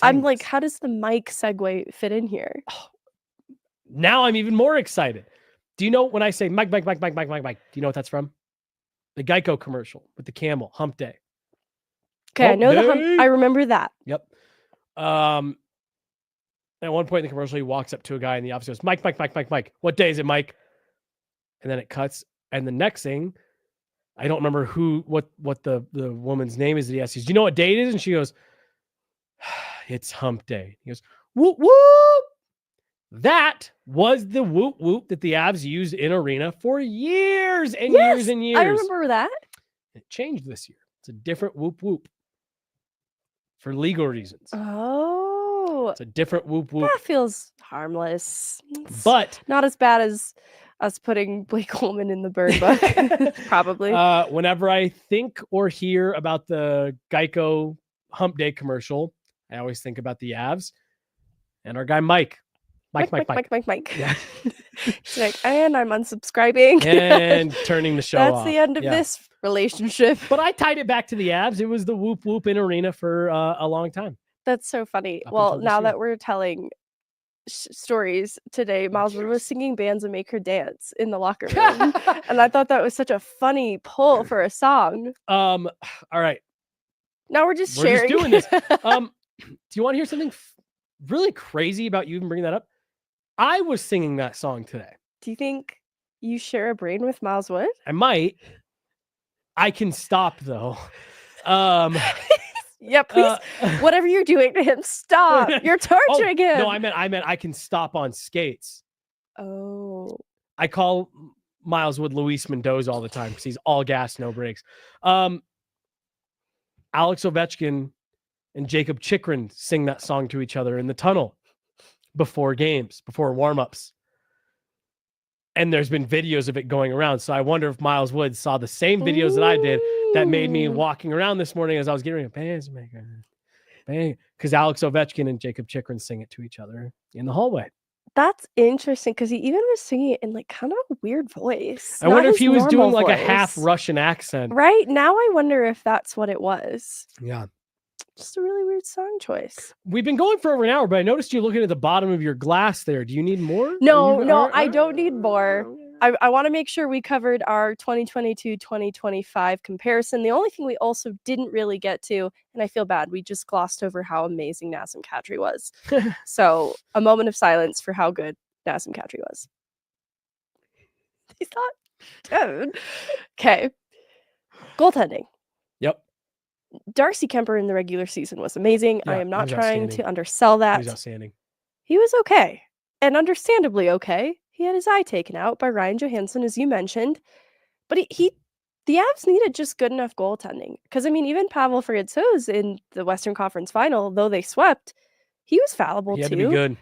I'm like, how does the Mike segue fit in here? Now I'm even more excited. Do you know when I say Mike, do you know what that's from? The Geico commercial with the camel, Hump Day. Okay, I know the hump. I remember that. Yep. At one point in the commercial, he walks up to a guy in the office and goes, Mike. What day is it, Mike? And then it cuts. And the next thing, I don't remember what the woman's name is that he asks. Do you know what day it is? And she goes, it's Hump Day. He goes, whoop, whoop. That was the whoop, whoop that the Avs used in arena for years and years and years. I remember that. It changed this year. It's a different whoop, whoop for legal reasons. Oh. It's a different whoop, whoop. That feels harmless. It's but not as bad as us putting Blake Coleman in the bird book, probably. Whenever I think or hear about the Geico Hump Day commercial, I always think about the Avs and our guy Mike. Mike. Yeah. He's like, and I'm unsubscribing. And turning the show off. That's the end of this relationship. But I tied it back to the Avs. It was the whoop whoop in arena for a long time. That's so funny. Well, now that we're telling stories today, Miles was singing bands and make her dance in the locker room. And I thought that was such a funny pull for a song. All right. Now we're just sharing. Just doing this. Do you want to hear something really crazy about you even bringing that up? I was singing that song today. Do you think you share a brain with Miles Wood? I might. I can stop though. Yeah, please. Whatever you're doing to him, stop. You're torturing him. No, I meant I can stop on skates. Oh. I call Miles Wood Luis Mendoza all the time because he's all gas, no brakes. Alex Ovechkin and Jacob Chikrin sing that song to each other in the tunnel before games, before warm-ups. And there's been videos of it going around. So I wonder if Miles Woods saw the same videos that I did that made me walking around this morning as I was getting a pacemaker. Because Alex Ovechkin and Jacob Chikrin sing it to each other in the hallway. That's interesting because he even was singing it in like kind of a weird voice. I wonder if he was doing like a half Russian accent. Right now, I wonder if that's what it was. Yeah. Just a really weird song choice. We've been going for over an hour, but I noticed you looking at the bottom of your glass there. Do you need more? No, I don't need more. I want to make sure we covered our 2022-2025 comparison. The only thing we also didn't really get to, and I feel bad, we just glossed over how amazing Nazem Kadri was. So a moment of silence for how good Nazem Kadri was. He's not dude. Okay. Goaltending. Yep. Darcy Kemper in the regular season was amazing. Yeah, I am not he was trying outstanding. to undersell that. He was outstanding. He was okay. And understandably okay. He had his eye taken out by Ryan Johansson, as you mentioned. But the Avs needed just good enough goaltending. Because, I mean, even Pavel Francouz in the Western Conference Final, though they swept, he was fallible He had too. to be good.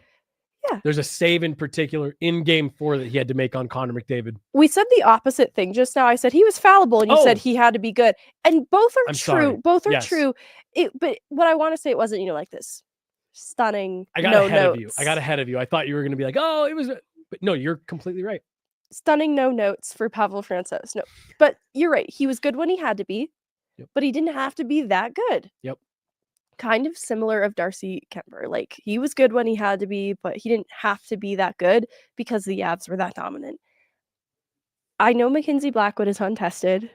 Yeah. There's a save in particular in game 4 that he had to make on Connor McDavid. We said the opposite thing just now. I said he was fallible, and you said he had to be good. And both are I'm true. sorry. Both are Yes. true. But what I want to say, it wasn't, like this stunning. I got no ahead notes. of you. I got ahead of you. I thought you were going to be like, oh, it was. But no, you're completely right. Stunning no notes for Pavel Francouz. No, but you're right. He was good when he had to be, but he didn't have to be that good. Yep. Kind of similar of Darcy Kemper. Like, he was good when he had to be, but he didn't have to be that good because the Avs were that dominant. I know Mackenzie Blackwood is untested.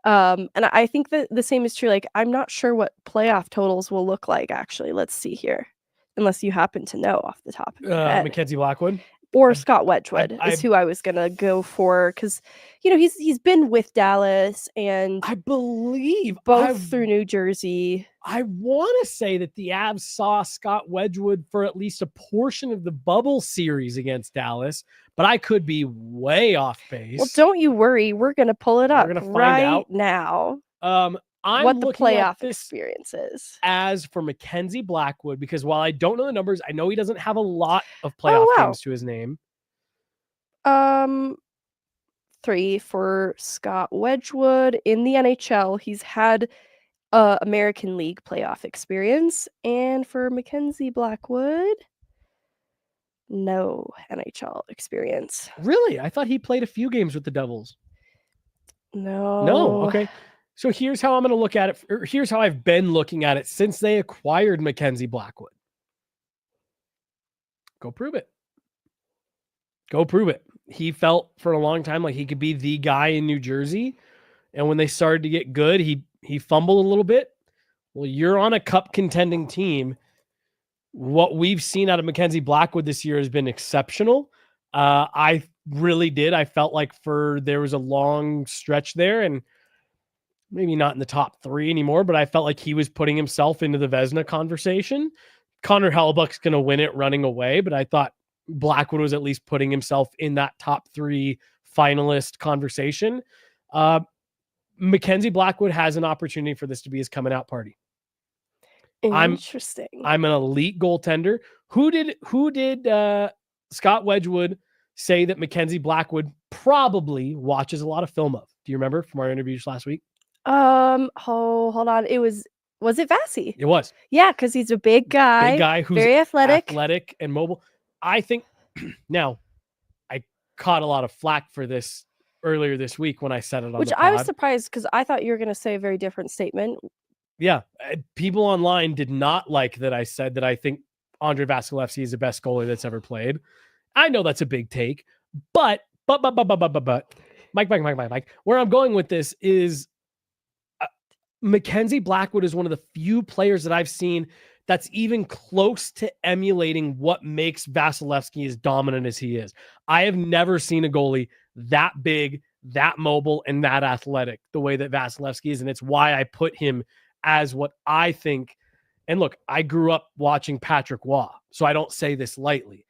And I think that the same is true. Like, I'm not sure what playoff totals will look like, actually. Let's see here. Unless you happen to know off the top of your head. Mackenzie Blackwood? Or Scott Wedgwood is who I was going to go for. Because, he's been with Dallas and I believe both through New Jersey. I want to say that the Avs saw Scott Wedgwood for at least a portion of the bubble series against Dallas, but I could be way off base. Well, don't you worry. We're going to pull it up right out now. I'm what the playoff this experience is. As for Mackenzie Blackwood, because while I don't know the numbers, I know he doesn't have a lot of playoff games to his name. 3 for Scott Wedgwood in the NHL. He's had American League playoff experience. And for Mackenzie Blackwood, no NHL experience. Really? I thought he played a few games with the Devils. No. Okay. So here's how I'm going to look at it. Or here's how I've been looking at it since they acquired Mackenzie Blackwood. Go prove it. He felt for a long time like he could be the guy in New Jersey. And when they started to get good, he fumbled a little bit. Well, you're on a cup contending team. What we've seen out of Mackenzie Blackwood this year has been exceptional. I really did. I felt like there was a long stretch there, and maybe not in the top 3 anymore, but I felt like he was putting himself into the Vezina conversation. Connor Hellebuyck's going to win it running away, but I thought Blackwood was at least putting himself in that top 3 finalist conversation. Mackenzie Blackwood has an opportunity for this to be his coming out party. Interesting. I'm an elite goaltender. Who did Scott Wedgwood say that Mackenzie Blackwood probably watches a lot of film of? Do you remember from our interviews last week? Hold on. Was it Vasi? It was. Yeah, because he's a big guy who's very athletic and mobile. I think now I caught a lot of flack for this earlier this week when I said it on which the pod. I was surprised because I thought you were going to say a very different statement. Yeah, people online did not like that I said that I think Andre Vasilevsky is the best goalie that's ever played. I know that's a big take, but Mike. Where I'm going with this is Mackenzie Blackwood is one of the few players that I've seen that's even close to emulating what makes Vasilevsky as dominant as he is. I have never seen a goalie that big, that mobile, and that athletic the way that Vasilevsky is, and it's why I put him as what I think. And look, I grew up watching Patrick Waugh, so I don't say this lightly.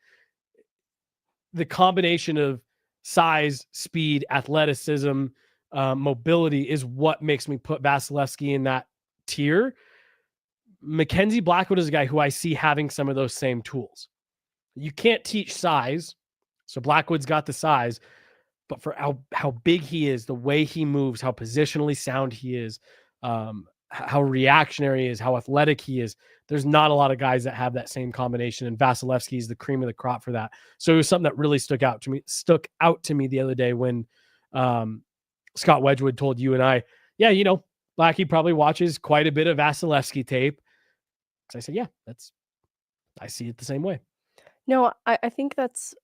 The combination of size, speed, athleticism, mobility is what makes me put Vasilevsky in that tier. Mackenzie Blackwood is a guy who I see having some of those same tools. You can't teach size, So Blackwood's got the size, but for how big he is, the way he moves, how positionally sound he is, how reactionary he is, how athletic he is, there's not a lot of guys that have that same combination, and Vasilevsky is the cream of the crop for that. So it was something that really stuck out to me the other day when Scott Wedgwood told you and I, yeah, Blackie probably watches quite a bit of Vasilevsky tape. So I said, yeah, I see it the same way. No, I think that's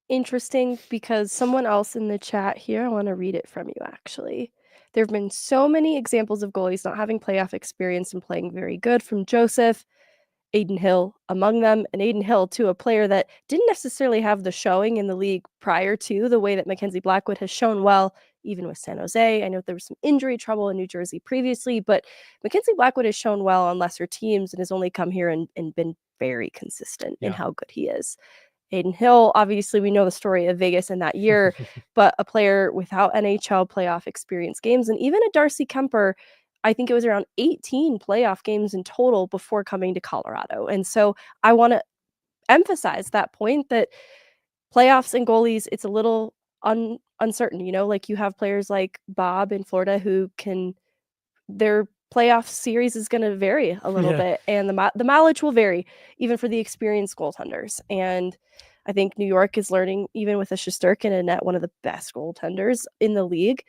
interesting because someone else in the chat here, I want to read it from you actually. There have been so many examples of goalies not having playoff experience and playing very good, from Joseph, Aiden Hill among them, and Aiden Hill too, a player that didn't necessarily have the showing in the league prior to the way that Mackenzie Blackwood has shown well, even with San Jose. I know there was some injury trouble in New Jersey previously, but Mackenzie Blackwood has shown well on lesser teams and has only come here and been very consistent in how good he is. Aiden Hill, obviously, we know the story of Vegas in that year, but a player without NHL playoff experience games, and even a Darcy Kemper, I think it was around 18 playoff games in total before coming to Colorado. And so I want to emphasize that point that playoffs and goalies, it's a little uncertain, like you have players like Bob in Florida who their playoff series is going to vary a little bit, and the mileage will vary even for the experienced goaltenders. And I think New York is learning, even with a Shesterkin and net, one of the best goaltenders in the league.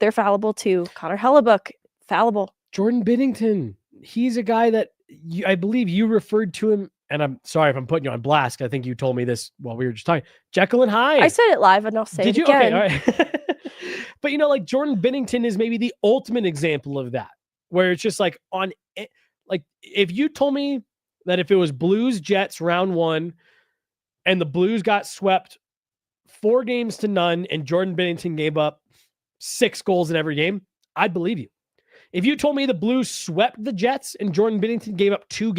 They're fallible too. Connor Hellebuck, fallible. Jordan Binnington, he's a guy that I believe you referred to him, and I'm sorry if I'm putting you on blast. I think you told me this while we were just talking. Jekyll and Hyde. I said it live, and I'll say it again. Okay, all right. But like Jordan Binnington is maybe the ultimate example of that, where it's just like if you told me that if it was Blues Jets round 1 and the Blues got swept 4-0 and Jordan Binnington gave up 6 goals in every game, I'd believe you. If you told me the Blues swept the Jets and Jordan Binnington gave up 2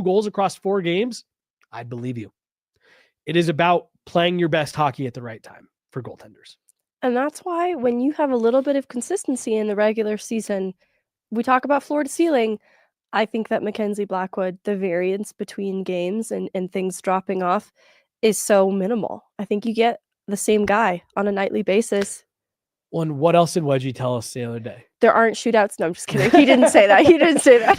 goals across 4 games, I'd believe you. It is about playing your best hockey at the right time for goaltenders. And that's why when you have a little bit of consistency in the regular season, we talk about floor to ceiling. I think that Mackenzie Blackwood, the variance between games and things dropping off is so minimal. I think you get the same guy on a nightly basis. Well, and what else did Wedgie tell us the other day? There aren't shootouts. No, I'm just kidding. He didn't say that. He didn't say that.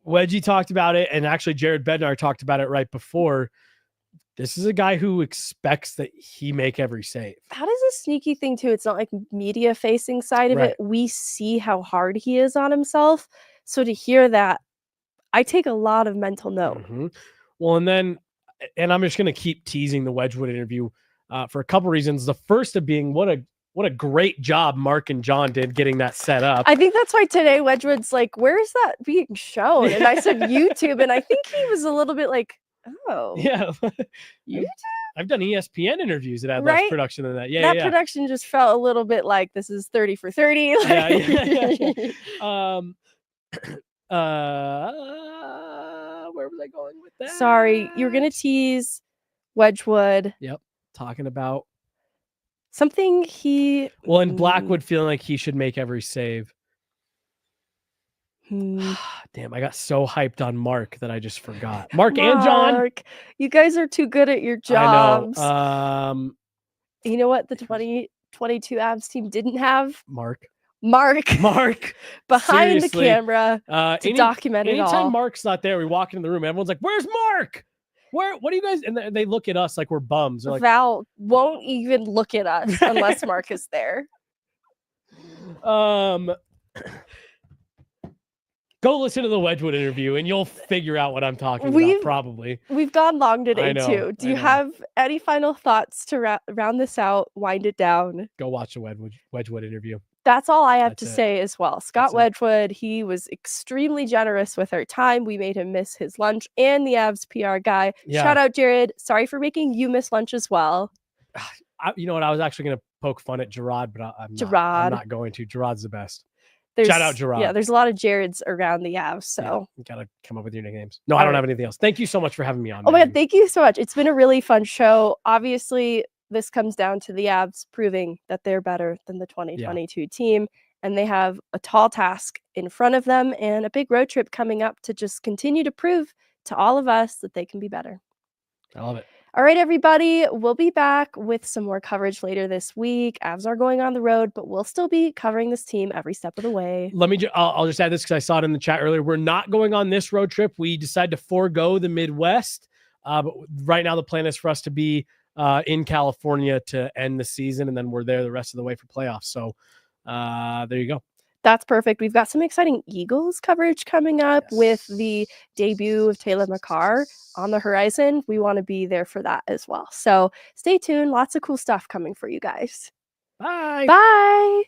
Wedgie talked about it, and actually Jared Bednar talked about it right before. This is a guy who expects that he make every save. That is a sneaky thing too. It's not like media facing side of it. We see how hard he is on himself. So to hear that, I take a lot of mental note. Mm-hmm. Well, and I'm just going to keep teasing the Wedgwood interview for a couple reasons. The first of being what a great job Mark and John did getting that set up. I think that's why today Wedgwood's like, where is that being shown? And I said YouTube, and I think he was a little bit like, oh, yeah. YouTube? I've done ESPN interviews that had less production than that. That production just felt a little bit like this is 30 for 30. Like... where was I going with that? Sorry, you were gonna tease Wedgwood. Yep, talking about something he. Well, and Blackwood feeling like he should make every save. Damn, I got so hyped on Mark that I just forgot. Mark and John. You guys are too good at your jobs. I know. You know what the 2022 Avs team didn't have? Mark behind the camera to document it all. Anytime Mark's not there, we walk into the room, everyone's like, where's Mark? What do you guys? And they look at us like we're bums. They're like, Val won't even look at us unless Mark is there. Go listen to the Wedgwood interview and you'll figure out what I'm talking about, probably. We've gone long today, too. Do you have any final thoughts to round this out, wind it down? Go watch the Wedgwood interview. That's all I have to say as well. Scott Wedgwood, he was extremely generous with our time. We made him miss his lunch, and the Avs PR guy. Yeah. Shout out, Jared. Sorry for making you miss lunch as well. You know what? I was actually going to poke fun at Gerard, but I'm not going to. Gerard's the best. Shout out Gerard. Yeah, there's a lot of Jareds around the Avs, so you gotta come up with your nicknames. No, I don't have anything else. Thank you so much for having me on. Oh my God, thank you so much. It's been a really fun show. Obviously, this comes down to the Avs proving that they're better than the 2022 team, and they have a tall task in front of them and a big road trip coming up to just continue to prove to all of us that they can be better. I love it. All right, everybody, we'll be back with some more coverage later this week. Avs are going on the road, but we'll still be covering this team every step of the way. I'll just add this because I saw it in the chat earlier. We're not going on this road trip. We decided to forego the Midwest. But right now the plan is for us to be in California to end the season, and then we're there the rest of the way for playoffs. So there you go. That's perfect. We've got some exciting Eagles coverage coming up with the debut of Taylor McCarr on the horizon. We want to be there for that as well. So stay tuned. Lots of cool stuff coming for you guys. Bye. Bye.